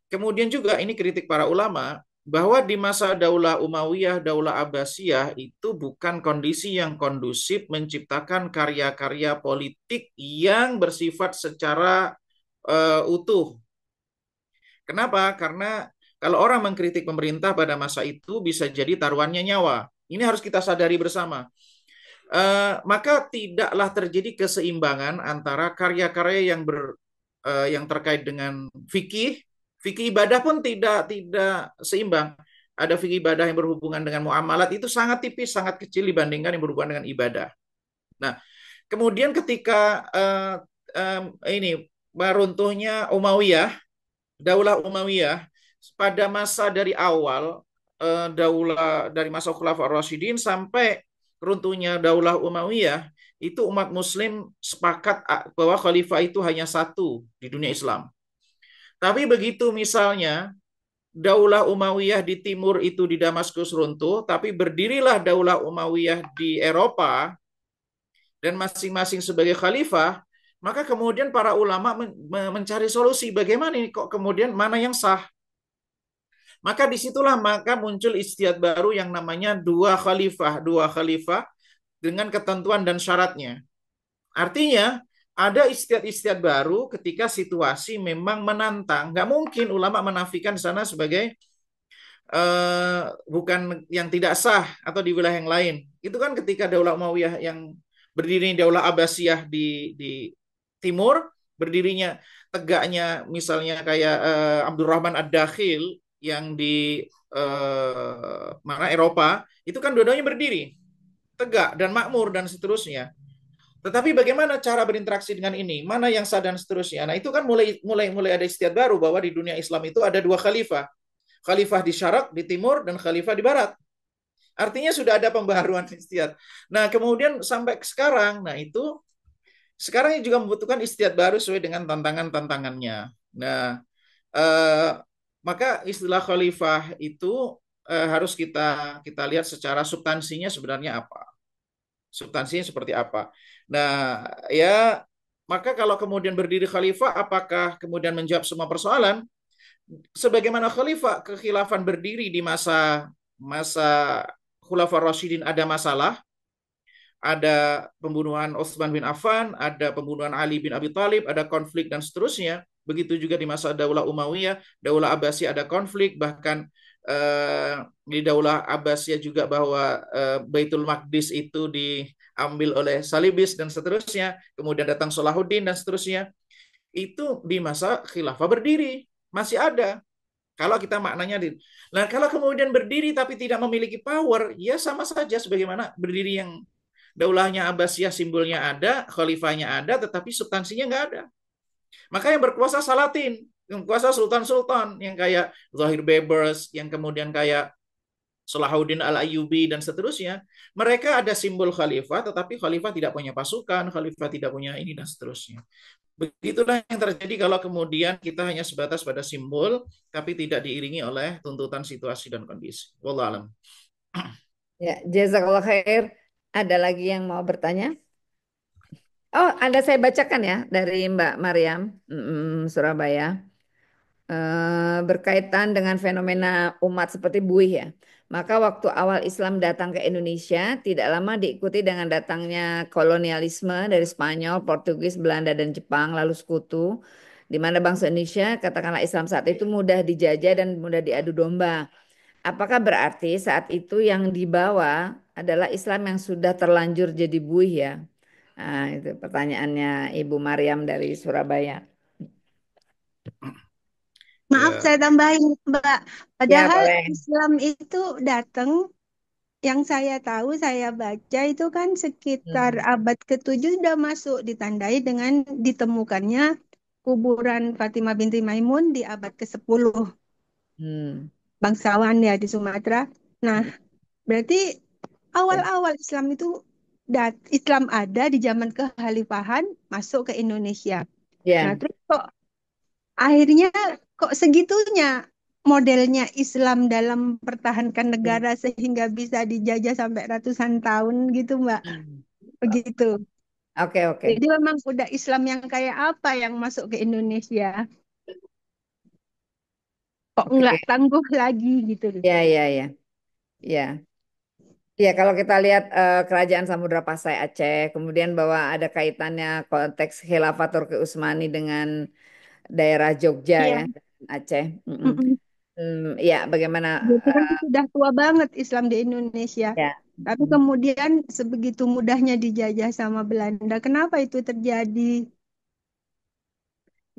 Kemudian juga ini kritik para ulama, bahwa di masa Daulah Umayyah, Daulah Abbasiyah itu bukan kondisi yang kondusif menciptakan karya-karya politik yang bersifat secara utuh. Kenapa? Karena Kalau orang mengkritik pemerintah pada masa itu bisa jadi taruhannya nyawa. Ini harus kita sadari bersama. Maka tidaklah terjadi keseimbangan antara karya-karya yang terkait dengan fikih, fikih ibadah pun tidak seimbang. Ada fikih ibadah yang berhubungan dengan muamalat itu sangat tipis, sangat kecil dibandingkan yang berhubungan dengan ibadah. Nah, kemudian ketika ini runtuhnya Umayyah, Daulah Umayyah pada masa dari awal daulah dari masa Khulafaur Rasyidin sampai runtuhnya Daulah Umayyah itu umat Muslim sepakat bahwa khalifah itu hanya satu di dunia Islam. Tapi begitu misalnya Daulah Umayyah di timur itu di Damaskus runtuh, tapi berdirilah Daulah Umayyah di Eropa dan masing-masing sebagai khalifah, maka kemudian para ulama mencari solusi bagaimana ini kok kemudian mana yang sah. Maka disitulah maka muncul istiad baru yang namanya dua khalifah dengan ketentuan dan syaratnya. Artinya ada istiad-istiad baru ketika situasi memang menantang. Nggak mungkin ulama menafikan sana sebagai bukan yang tidak sah atau di wilayah yang lain. Itu kan ketika Daulah Umayyah yang berdiri Daulah Abbasiyah di timur, berdirinya tegaknya misalnya kayak Abdurrahman Ad-Dakhil yang di mana Eropa, itu kan dua-duanya berdiri tegak dan makmur dan seterusnya. Tetapi bagaimana cara berinteraksi dengan ini? Mana yang sah dan seterusnya? Nah, itu kan mulai ada istiad baru bahwa di dunia Islam itu ada dua khalifah. Khalifah di Syarq di timur dan khalifah di barat. Artinya sudah ada pembaharuan istiad. Nah, kemudian sampai sekarang, nah itu sekarang juga membutuhkan istiad baru sesuai dengan tantangan-tantangannya. Nah, eh, maka istilah khalifah itu harus kita lihat secara substansinya sebenarnya apa. Substansinya seperti apa. Nah, ya maka kalau kemudian berdiri khalifah, apakah kemudian menjawab semua persoalan? Sebagaimana khalifah kekhilafan berdiri di masa masa Khulafaur Rasyidin ada masalah, ada pembunuhan Utsman bin Affan, ada pembunuhan Ali bin Abi Thalib, ada konflik dan seterusnya. Begitu juga di masa Daulah Umayyah, Daulah Abbasiyah ada konflik, bahkan di Daulah Abbasiyah juga bahwa Baitul Maqdis itu diambil oleh Salibis dan seterusnya. Kemudian datang Salahuddin dan seterusnya. Itu di masa khilafah berdiri, masih ada. Kalau kita maknanya nah kalau kemudian berdiri tapi tidak memiliki power, ya sama saja sebagaimana berdiri yang daulahnya Abbasiyah simbolnya ada, khalifahnya ada, tetapi substansinya nggak ada. Maka yang berkuasa Salatin, yang berkuasa sultan-sultan, yang kayak Zahir Bebers, yang kemudian kayak Salahuddin Al-Ayyubi dan seterusnya, mereka ada simbol khalifah, tetapi khalifah tidak punya pasukan, khalifah tidak punya ini dan seterusnya. Begitulah yang terjadi kalau kemudian kita hanya sebatas pada simbol, tapi tidak diiringi oleh tuntutan situasi dan kondisi. Wallahu alam. Ya, jazakallah khair. Ada lagi yang mau bertanya? Oh, ada saya bacakan ya dari Mbak Mariam, Surabaya. Berkaitan dengan fenomena umat seperti buih ya. Maka waktu awal Islam datang ke Indonesia, tidak lama diikuti dengan datangnya kolonialisme dari Spanyol, Portugis, Belanda, dan Jepang, lalu sekutu, di mana bangsa Indonesia, katakanlah Islam saat itu mudah dijajah dan mudah diadu domba. Apakah berarti saat itu yang dibawa adalah Islam yang sudah terlanjur jadi buih ya? Nah, itu pertanyaannya Ibu Mariam dari Surabaya. Maaf, Ya, saya tambahin, Mbak. Ya, Padahal boleh. Islam itu datang, yang saya tahu, saya baca itu kan sekitar Hmm. abad ke-7 sudah masuk, ditandai dengan ditemukannya kuburan Fatimah binti Maimun di abad ke-10, Hmm. bangsawan ya di Sumatera. Nah, berarti Ya. awal-awal Islam itu Islam ada di zaman kekhalifahan masuk ke Indonesia. Nah, Ya. terus kok akhirnya kok segitunya modelnya Islam dalam pertahankan negara sehingga bisa dijajah sampai ratusan tahun gitu, Mbak. Hmm. Begitu. Oke, oke. Jadi memang udah Islam yang kayak apa yang masuk ke Indonesia? Kok nggak Oke. tangguh lagi gitu loh. Ya, ya, ya. Ya. Ya, kalau kita lihat Kerajaan Samudra Pasai Aceh, kemudian bahwa ada kaitannya konteks Khilafah Turki Utsmani dengan daerah Jogja ya, Iya. Aceh. Mm-mm. Mm-mm. Ya, bagaimana? Itu kan sudah tua banget Islam di Indonesia. Ya, Tapi kemudian sebegitu mudahnya dijajah sama Belanda. Kenapa itu terjadi?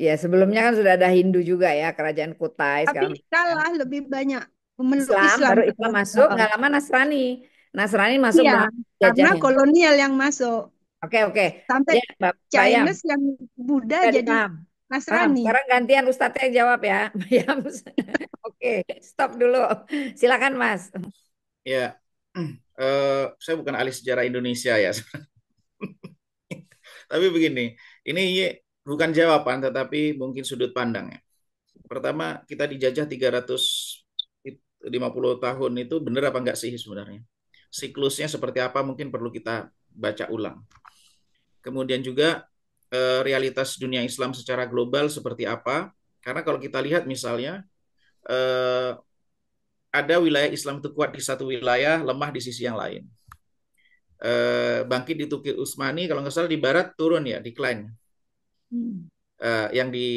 ya sebelumnya kan sudah ada Hindu juga ya, Kerajaan Kutai Tapi segala macam. kalah lebih banyak pemeluk Islam, Islam baru kan. Islam masuk, Heeh. nggak lama Nasrani. Nasrani masuk Iya, dalam karena jajahnya. kolonial yang masuk. Oke, oke. Sampai Ya, Mbak Yam, Chinese yang Buddha udah jadi dipaham. Paham. Nasrani. Sekarang gantian Ustadznya yang jawab ya. Mbak Yam. Oke, stop dulu. Silakan, Mas. Ya, saya bukan ahli sejarah Indonesia ya. Tapi begini, ini bukan jawaban, tetapi mungkin sudut pandang ya. Pertama, kita dijajah 350 tahun itu benar apa enggak sih sebenarnya? Siklusnya seperti apa mungkin perlu kita baca ulang. Kemudian juga realitas dunia Islam secara global seperti apa? Karena kalau kita lihat misalnya eh, ada wilayah Islam itu kuat di satu wilayah, lemah di sisi yang lain. Bangkit di Turki Utsmani kalau nggak salah di barat turun ya, decline. Hmm. Yang di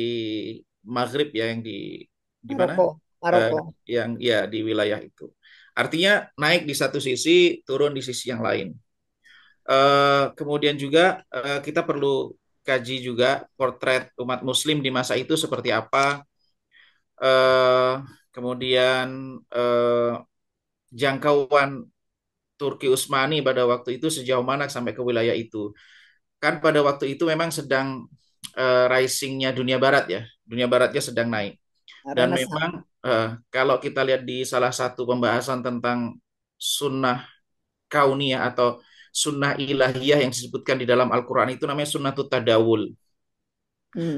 Maghrib ya, yang di mana? Maroko, Maroko. Yang ya di wilayah itu. Artinya naik di satu sisi, turun di sisi yang lain. Kemudian juga kita perlu kaji juga potret umat Muslim di masa itu seperti apa. Eh, Kemudian jangkauan Turki Utsmani pada waktu itu sejauh mana sampai ke wilayah itu. Kan pada waktu itu memang sedang risingnya dunia barat ya. Dunia baratnya sedang naik. Dan Renaissance. memang kalau kita lihat di salah satu pembahasan tentang sunnah kauniyah atau sunnah ilahiyah yang disebutkan di dalam Al-Quran itu namanya sunnatut tadawul,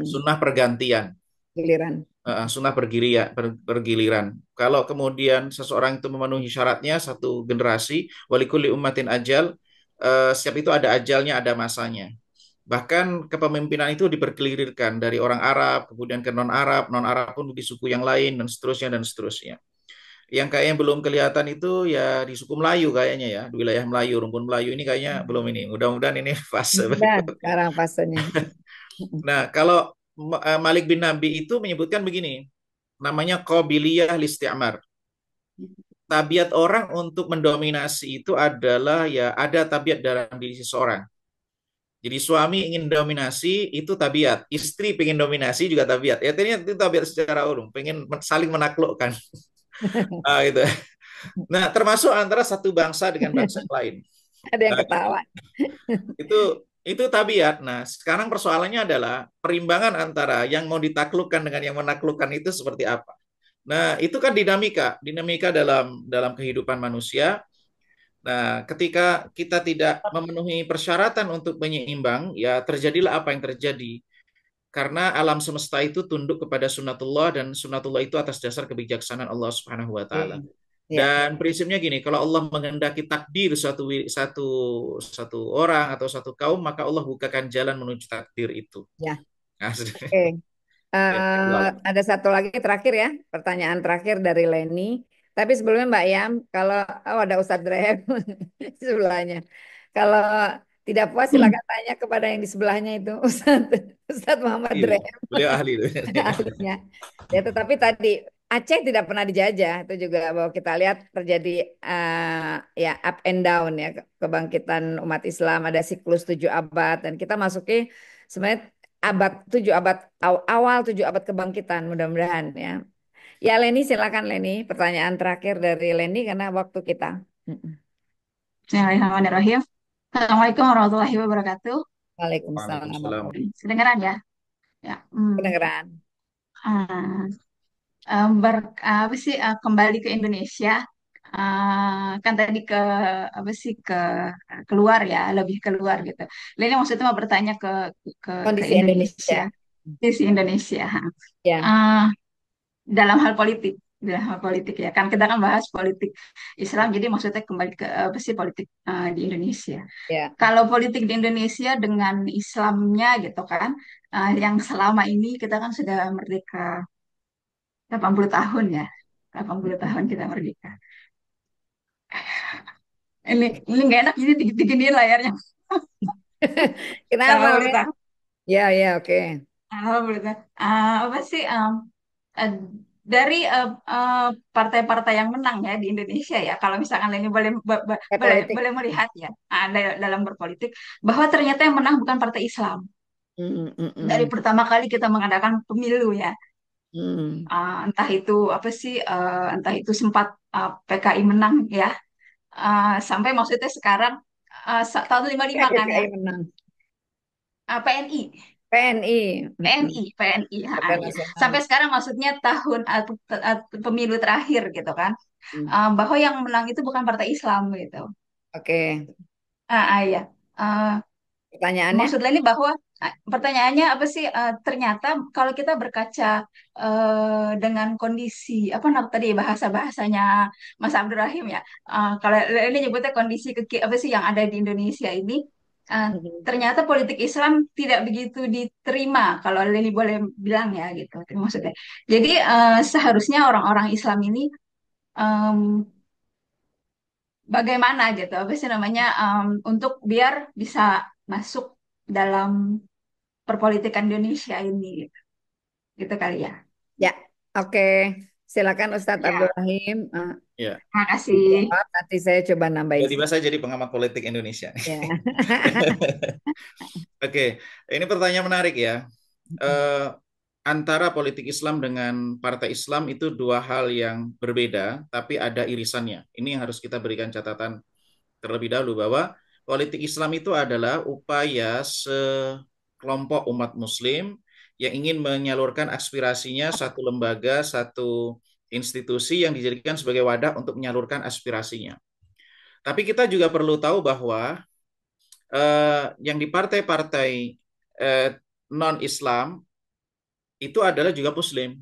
sunnah pergantian. Giliran. Sunnah bergiliran. Kalau kemudian seseorang itu memenuhi syaratnya satu generasi, walikulli ummatin ajal, setiap itu ada ajalnya, ada masanya. Bahkan kepemimpinan itu dipergelirkan dari orang Arab, kemudian ke non-Arab, non-Arab pun di suku yang lain, dan seterusnya, dan seterusnya. Yang kayaknya belum kelihatan itu ya di suku Melayu kayaknya ya, di wilayah Melayu, rumpun Melayu ini kayaknya belum ini. Mudah-mudahan ini fase Dan berikut. sekarang fasenya. Nah, kalau Malik bin Nabi itu menyebutkan begini, namanya qabiliyah listi'mar. Tabiat orang untuk mendominasi itu adalah ya ada tabiat dalam diri seseorang. Jadi suami ingin dominasi itu tabiat, istri pengen dominasi juga tabiat. Ya itu tabiat secara umum, pengen saling menaklukkan. Gitu. Nah, termasuk antara satu bangsa dengan bangsa yang lain. Ada yang Nah, ketawa. itu tabiat. Nah, sekarang persoalannya adalah perimbangan antara yang mau ditaklukkan dengan yang menaklukkan itu seperti apa. Nah, itu kan dinamika dalam kehidupan manusia. Nah, ketika kita tidak memenuhi persyaratan untuk menyeimbang, ya terjadilah apa yang terjadi. Karena alam semesta itu tunduk kepada sunnatullah dan sunnatullah itu atas dasar kebijaksanaan Allah Subhanahu wa taala. Ya, Dan prinsipnya gini, kalau Allah menghendaki takdir satu satu orang atau satu kaum, maka Allah bukakan jalan menuju takdir itu. ya. Nah, Oke. ya, itu alam. Ada satu lagi terakhir ya, pertanyaan terakhir dari Leni. Tapi sebelumnya Mbak Yam, kalau ada Ustadz Rehem di sebelahnya. Kalau tidak puas silakan tanya kepada yang di sebelahnya itu, Ustadz Muhammad Iya, Rehem, beliau ahli itu. ahlinya. Ya, tetapi tadi Aceh tidak pernah dijajah, itu juga bahwa kita lihat terjadi ya up and down ya kebangkitan umat Islam, ada siklus 7 abad dan kita masuki sebenarnya abad 7 abad awal 7 abad kebangkitan mudah-mudahan ya. Ya Leni silakan Leni, pertanyaan terakhir dari Leni karena waktu kita. Mm-mm. Bismillahirrahmanirrahim. Assalamualaikum warahmatullahi wabarakatuh. Waalaikumsalam Waalaikumsalam. warahmatullahi Sedengaran ya? Ya. kedengeran. Ah, apa sih kembali ke Indonesia? Kan tadi ke apa sih keluar ya, lebih keluar gitu. Ini maksudnya mau bertanya ke Kondisi Indonesia, Indonesia. sisi Indonesia. Ya, Ah, dalam hal politik, ya. Kan kita kan bahas politik Islam, jadi maksudnya kembali ke apa sih politik di Indonesia. ya. Kalau politik di Indonesia dengan Islamnya gitu kan, yang selama ini kita kan sudah merdeka 80 tahun ya, 80 tahun kita merdeka. Ini nggak enak jadi diginiin layarnya. Kenapa 80 Len? tahun, Ya, ya, oke. 80 tahun. Apa sih eh, dari partai-partai yang menang ya di Indonesia ya, kalau misalkan ini boleh boleh Politik. boleh melihat ya, dalam berpolitik, bahwa ternyata yang menang bukan partai Islam. Mm, mm, Dari mm, pertama kali kita mengadakan pemilu ya, mm. entah itu apa sih, entah itu sempat PKI menang ya, sampai maksudnya sekarang tahun 55 kan ya, PKI menang. PNI. PNI. Mm-mm. PNI, Partai ya. Nasional. Sampai sekarang maksudnya tahun pemilu terakhir gitu kan, Mm. bahwa yang menang itu bukan partai Islam gitu. Oke. Ya. Eh, Pertanyaannya? Maksud Leni bahwa pertanyaannya apa sih? Ternyata kalau kita berkaca dengan kondisi apa tadi bahasa-bahasanya Mas Abdurrahim ya, kalau Leni nyebutnya kondisi apa sih yang ada di Indonesia ini, eh, Mm. ternyata politik Islam tidak begitu diterima kalau Leni boleh bilang ya gitu maksudnya. Jadi seharusnya orang-orang Islam ini em, bagaimana gitu apa sih namanya, untuk biar bisa masuk dalam perpolitikan Indonesia ini gitu, gitu kali ya. Ya, oke. Silakan Ustadz Ya, Abdurrahim. Ya, makasih. Dijawab, nanti saya coba nambahin tiba-tiba saya jadi pengamat politik Indonesia. ya. Oke, ini pertanyaan menarik ya. Eh, Antara politik Islam dengan partai Islam itu dua hal yang berbeda, tapi ada irisannya. Ini yang harus kita berikan catatan terlebih dahulu bahwa politik Islam itu adalah upaya sekelompok umat Muslim yang ingin menyalurkan aspirasinya satu lembaga, satu institusi yang dijadikan sebagai wadah untuk menyalurkan aspirasinya. Tapi kita juga perlu tahu bahwa yang di partai-partai non-Islam itu adalah juga Muslim.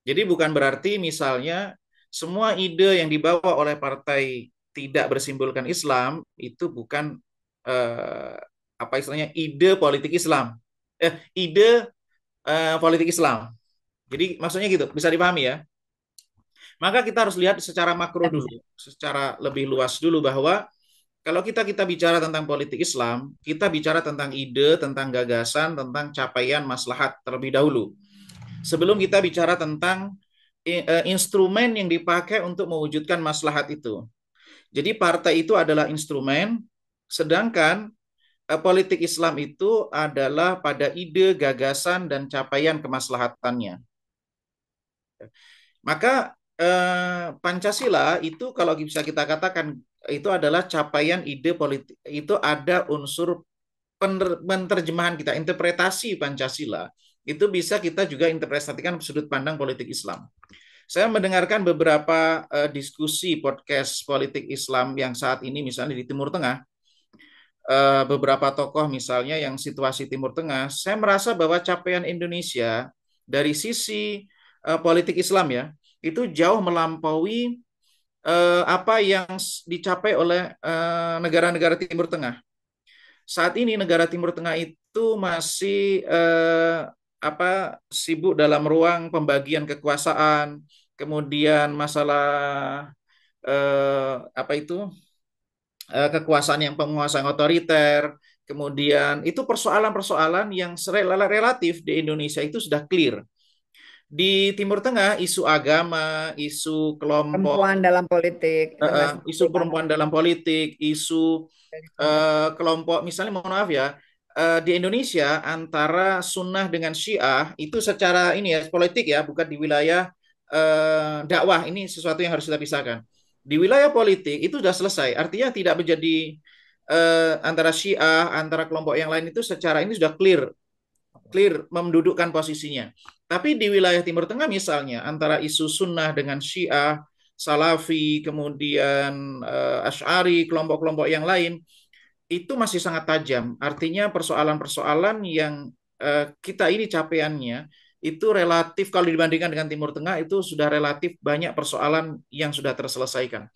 Jadi bukan berarti misalnya semua ide yang dibawa oleh partai tidak bersimbolkan Islam itu bukan eh, apa istilahnya ide politik Islam, ide politik Islam. Jadi maksudnya gitu, bisa dipahami ya. Maka kita harus lihat secara makro Bisa, bisa. dulu, secara lebih luas dulu bahwa kalau kita bicara tentang politik Islam, kita bicara tentang ide, tentang gagasan, tentang capaian maslahat terlebih dahulu. Sebelum kita bicara tentang instrumen yang dipakai untuk mewujudkan maslahat itu. Jadi partai itu adalah instrumen, sedangkan politik Islam itu adalah pada ide, gagasan, dan capaian kemaslahatannya. Maka Pancasila itu kalau bisa kita katakan itu adalah capaian ide politik. Itu ada unsur penerjemahan kita, interpretasi Pancasila. Itu bisa kita juga interpretasikan sudut pandang politik Islam. Saya mendengarkan beberapa diskusi podcast politik Islam yang saat ini misalnya di Timur Tengah, beberapa tokoh misalnya yang situasi Timur Tengah, saya merasa bahwa capaian Indonesia dari sisi politik Islam ya, itu jauh melampaui apa yang dicapai oleh negara-negara Timur Tengah. Saat ini negara Timur Tengah itu masih sibuk dalam ruang pembagian kekuasaan, kemudian masalah kekuasaan yang penguasaan otoriter, kemudian itu persoalan-persoalan yang relatif di Indonesia itu sudah clear. Di Timur Tengah isu agama, isu Perempuan kelompok, dalam politik itu masih isu banget perempuan dalam politik, isu dari konteks. kelompok misalnya mohon maaf ya, di Indonesia antara Sunnah dengan Syiah itu secara ini ya politik ya bukan di wilayah dakwah, ini sesuatu yang harus kita pisahkan. Di wilayah politik itu sudah selesai, artinya tidak menjadi antara Syiah antara kelompok yang lain itu secara ini sudah clear mendudukkan posisinya. Tapi di wilayah Timur Tengah misalnya antara isu Sunnah dengan Syiah, Salafi, kemudian Asy'ari, kelompok-kelompok yang lain itu masih sangat tajam. Artinya persoalan-persoalan yang kita ini capaiannya itu relatif kalau dibandingkan dengan Timur Tengah itu sudah relatif banyak persoalan yang sudah terselesaikan.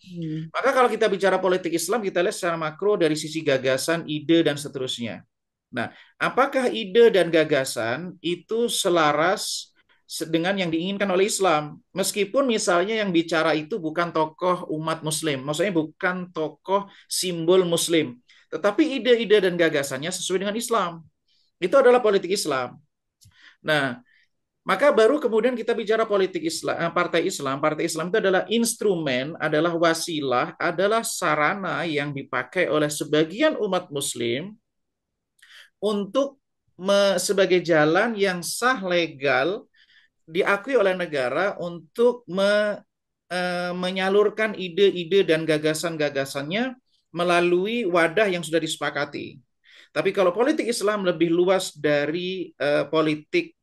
Maka kalau kita bicara politik Islam kita lihat secara makro dari sisi gagasan, ide dan seterusnya. Nah, apakah ide dan gagasan itu selaras dengan yang diinginkan oleh Islam? Meskipun misalnya yang bicara itu bukan tokoh umat Muslim, maksudnya bukan tokoh simbol Muslim, tetapi ide-ide dan gagasannya sesuai dengan Islam. Itu adalah politik Islam. Nah, Maka baru kemudian kita bicara politik Islam, partai Islam. Partai Islam itu adalah instrumen, adalah wasilah, adalah sarana yang dipakai oleh sebagian umat Muslim untuk sebagai jalan yang sah legal diakui oleh negara untuk menyalurkan ide-ide dan gagasan-gagasannya melalui wadah yang sudah disepakati. Tapi kalau politik Islam lebih luas dari politik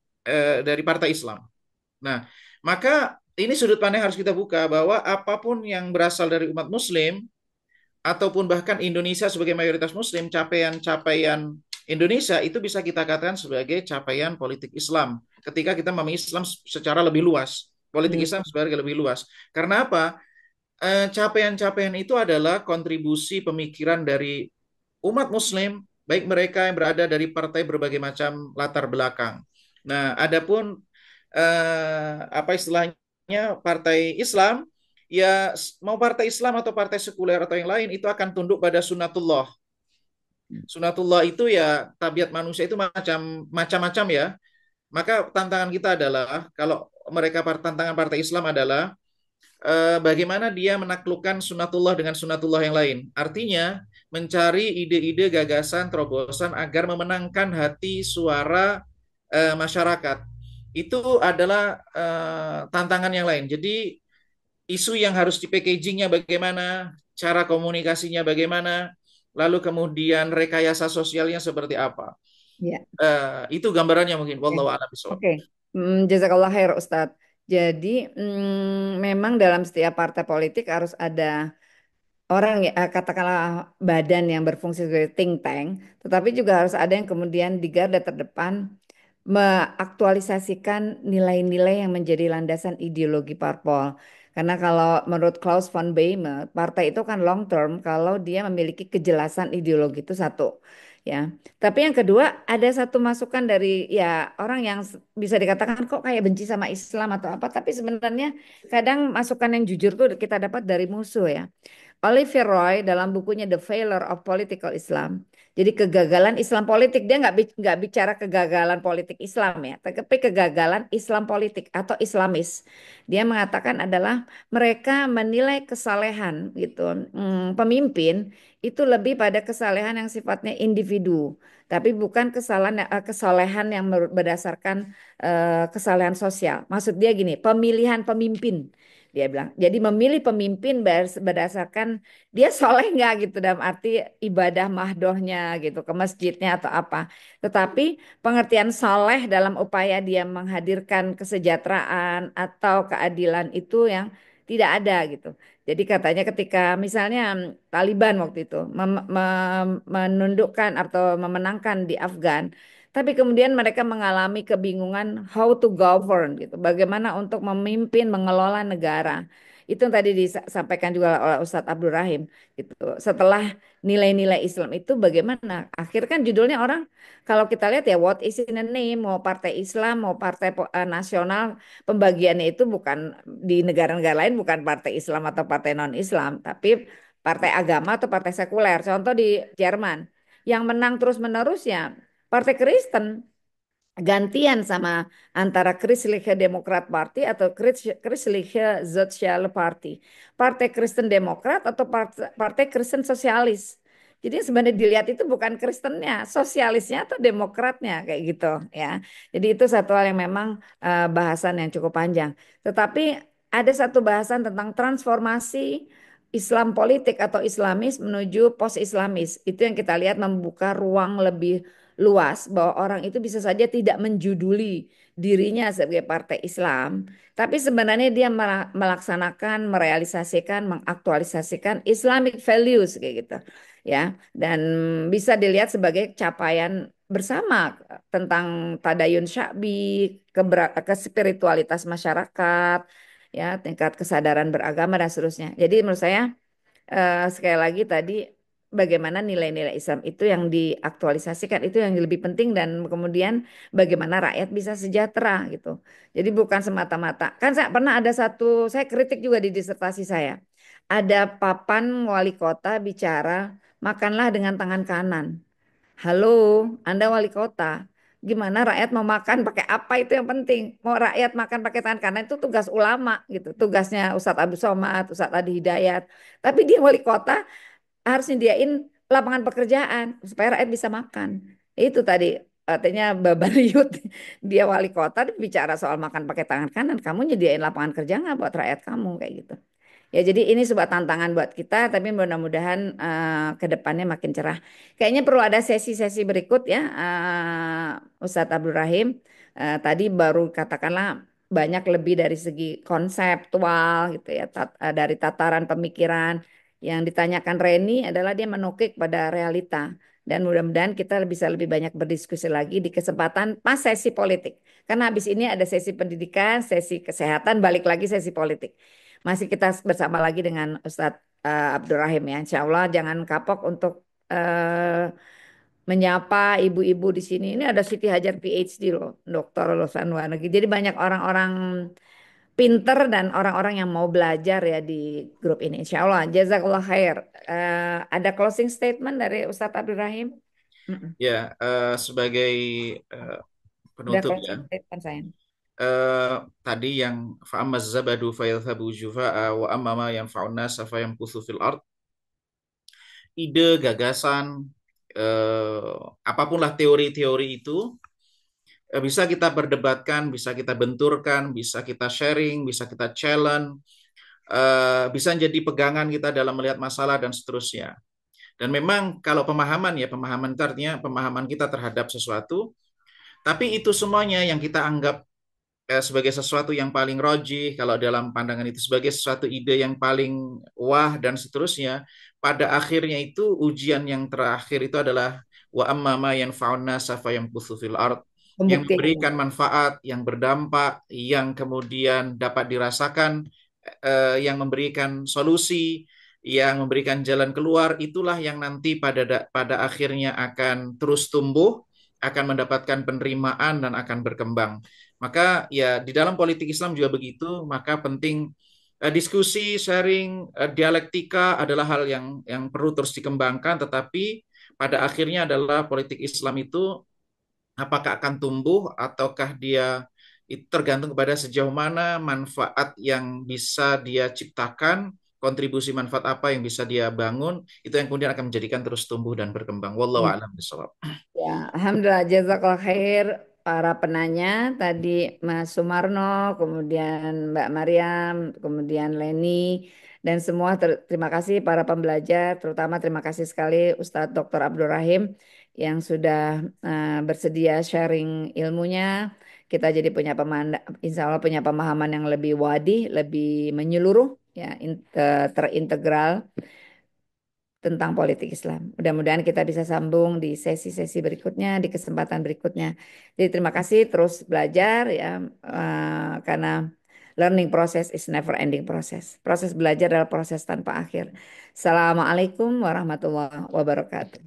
dari partai Islam. Nah, maka ini sudut pandang harus kita buka bahwa apapun yang berasal dari umat Muslim ataupun bahkan Indonesia sebagai mayoritas Muslim, capaian-capaian Indonesia itu bisa kita katakan sebagai capaian politik Islam. Ketika kita memahami Islam secara lebih luas, politik Islam sebagai lebih luas. Karena apa? Capaian-capaian itu adalah kontribusi pemikiran dari umat Muslim, baik mereka yang berada dari partai berbagai macam latar belakang. Nah, adapun apa istilahnya partai Islam, ya mau partai Islam atau partai sekuler atau yang lain itu akan tunduk pada sunatullah. Sunatullah itu ya tabiat manusia itu macam-macam ya. Maka tantangan kita adalah kalau mereka tantangan partai Islam adalah bagaimana dia menaklukkan sunatullah dengan sunatullah yang lain. Artinya mencari ide-ide, gagasan, terobosan agar memenangkan hati suara masyarakat. Itu adalah tantangan yang lain. Jadi isu yang harus di packagingnya bagaimana, cara komunikasinya bagaimana, lalu kemudian rekayasa sosialnya seperti apa. Ya. Itu gambarannya mungkin. Wallahu a'lam bishawab. Oke, Jazakallah khair Ustadz. Jadi memang dalam setiap partai politik harus ada orang ya, katakanlah badan yang berfungsi sebagai think tank, tetapi juga harus ada yang kemudian di garda terdepan mengaktualisasikan nilai-nilai yang menjadi landasan ideologi parpol. Karena kalau menurut Klaus von Weimar, partai itu kan long term kalau dia memiliki kejelasan ideologi itu satu. Ya, tapi yang kedua ada satu masukan dari ya orang yang bisa dikatakan kok kayak benci sama Islam atau apa, tapi sebenarnya kadang masukan yang jujur tuh kita dapat dari musuh ya. Oliver Roy dalam bukunya The Failure of Political Islam. Jadi kegagalan Islam politik dia nggak bicara kegagalan politik Islam ya, tapi kegagalan Islam politik atau Islamis. Dia mengatakan adalah mereka menilai kesalehan gitu pemimpin itu lebih pada kesalehan yang sifatnya individu, tapi bukan kesalehan yang berdasarkan kesalehan sosial. Maksud dia gini, pemilihan pemimpin. Dia bilang, jadi memilih pemimpin berdasarkan dia soleh nggak gitu dalam arti ibadah mahdohnya gitu ke masjidnya atau apa. Tetapi pengertian soleh dalam upaya dia menghadirkan kesejahteraan atau keadilan itu yang tidak ada gitu. Jadi katanya ketika misalnya Taliban waktu itu menundukkan atau memenangkan di Afgan, tapi kemudian mereka mengalami kebingungan how to govern gitu. Bagaimana untuk memimpin, mengelola negara. Itu yang tadi disampaikan juga oleh Ustadz Abdul Rahim gitu. Setelah nilai-nilai Islam itu bagaimana? Akhir kan judulnya orang kalau kita lihat ya what is in the name, mau partai Islam, mau partai nasional, pembagiannya itu bukan di negara-negara lain bukan partai Islam atau partai non-Islam, tapi partai agama atau partai sekuler. Contoh di Jerman yang menang terus-menerus ya Partai Kristen gantian sama antara Christliche Demokrat Party atau Christliche Soziale Party. Partai Kristen Demokrat atau Partai Kristen Sosialis. Jadi sebenarnya dilihat itu bukan Kristennya, sosialisnya atau demokratnya kayak gitu ya. Jadi itu satu hal yang memang bahasan yang cukup panjang. Tetapi ada satu bahasan tentang transformasi Islam politik atau Islamis menuju post-Islamis. Itu yang kita lihat membuka ruang lebih luas bahwa orang itu bisa saja tidak menjuduli dirinya sebagai partai Islam, tapi sebenarnya dia melaksanakan, merealisasikan, mengaktualisasikan Islamic values kayak gitu, ya, dan bisa dilihat sebagai capaian bersama tentang tadayun sya'bi, kespiritualitas masyarakat, ya, tingkat kesadaran beragama dan seterusnya. Jadi menurut saya sekali lagi tadi bagaimana nilai-nilai Islam itu yang diaktualisasikan itu yang lebih penting dan kemudian bagaimana rakyat bisa sejahtera gitu. Jadi bukan semata-mata. Kan saya pernah ada satu saya kritik juga di disertasi saya. Ada papan wali kota bicara makanlah dengan tangan kanan. Halo, Anda wali kota. Gimana rakyat mau makan pakai apa itu yang penting. Mau rakyat makan pakai tangan kanan itu tugas ulama gitu. Tugasnya Ustadz Abdul Somad, Ustadz Adi Hidayat. Tapi dia wali kota harus nyediain lapangan pekerjaan supaya rakyat bisa makan. Itu tadi artinya Bapak Liut, dia wali kota dia bicara soal makan pakai tangan kanan. Kamu nyediain lapangan kerja nggak buat rakyat kamu kayak gitu. Ya, jadi ini sebuah tantangan buat kita, tapi mudah-mudahan ke depannya makin cerah. Kayaknya perlu ada sesi-sesi berikut ya, Ustadz Abdul Rahim. Tadi baru katakanlah banyak lebih dari segi konseptual gitu ya, dari tataran pemikiran. Yang ditanyakan Reni adalah dia menukik pada realita. Dan mudah-mudahan kita bisa lebih banyak berdiskusi lagi di kesempatan pas sesi politik. Karena habis ini ada sesi pendidikan, sesi kesehatan, balik lagi sesi politik. Masih kita bersama lagi dengan Ustadz Abdul Rahim ya. Insya Allah jangan kapok untuk eh, menyapa ibu-ibu di sini. Ini ada Siti Hajar PhD loh, dokter lulusan luar negeri. Jadi banyak orang-orang pinter dan orang-orang yang mau belajar ya di grup ini. Insya Allah. Jazakallah khair. Ada closing statement dari Ustadz Abdul Rahim? Mm-mm. Ya, sebagai eh, Ada penutup ya. closing statement saya. Tadi yang fa'amaz zabadu fayadhabu jufa'a wa amma ma yanfa'un nasa fayamkuthu fil ard. Ide, gagasan, apapun lah teori-teori itu bisa kita perdebatkan, bisa kita benturkan, bisa kita sharing, bisa kita challenge, bisa jadi pegangan kita dalam melihat masalah dan seterusnya. Dan memang kalau pemahaman ya, pemahaman itu artinya pemahaman kita terhadap sesuatu, tapi itu semuanya yang kita anggap sebagai sesuatu yang paling rojih, kalau dalam pandangan itu sebagai sesuatu ide yang paling wah dan seterusnya, pada akhirnya itu ujian yang terakhir itu adalah wa amma ma yanfa'un nasa fayamkuthu fil ard, yang Pembuktian. memberikan manfaat, yang berdampak, yang kemudian dapat dirasakan, yang memberikan solusi, yang memberikan jalan keluar, itulah yang nanti pada akhirnya akan terus tumbuh, akan mendapatkan penerimaan dan akan berkembang. Maka ya di dalam politik Islam juga begitu, maka penting diskusi, sharing, dialektika adalah hal yang perlu terus dikembangkan, tetapi pada akhirnya adalah politik Islam itu apakah akan tumbuh ataukah dia itu tergantung kepada sejauh mana manfaat yang bisa dia ciptakan, kontribusi manfaat apa yang bisa dia bangun, itu yang kemudian akan menjadikan terus tumbuh dan berkembang. Wallahu a'lam bishawab. Ya, Alhamdulillah jazakallah khair para penanya tadi Mas Sumarno, kemudian Mbak Mariam, kemudian Leni dan semua terima kasih para pembelajar, terutama terima kasih sekali Ustadz Dr. Abdul Rahim yang sudah bersedia sharing ilmunya. Kita jadi punya insya Allah punya pemahaman yang lebih wadi, lebih menyeluruh, ya, terintegral tentang politik Islam. Mudah-mudahan kita bisa sambung di sesi-sesi berikutnya, di kesempatan berikutnya. Jadi terima kasih terus belajar ya, karena learning process is never ending process. Proses belajar adalah proses tanpa akhir. Assalamualaikum warahmatullahi wabarakatuh.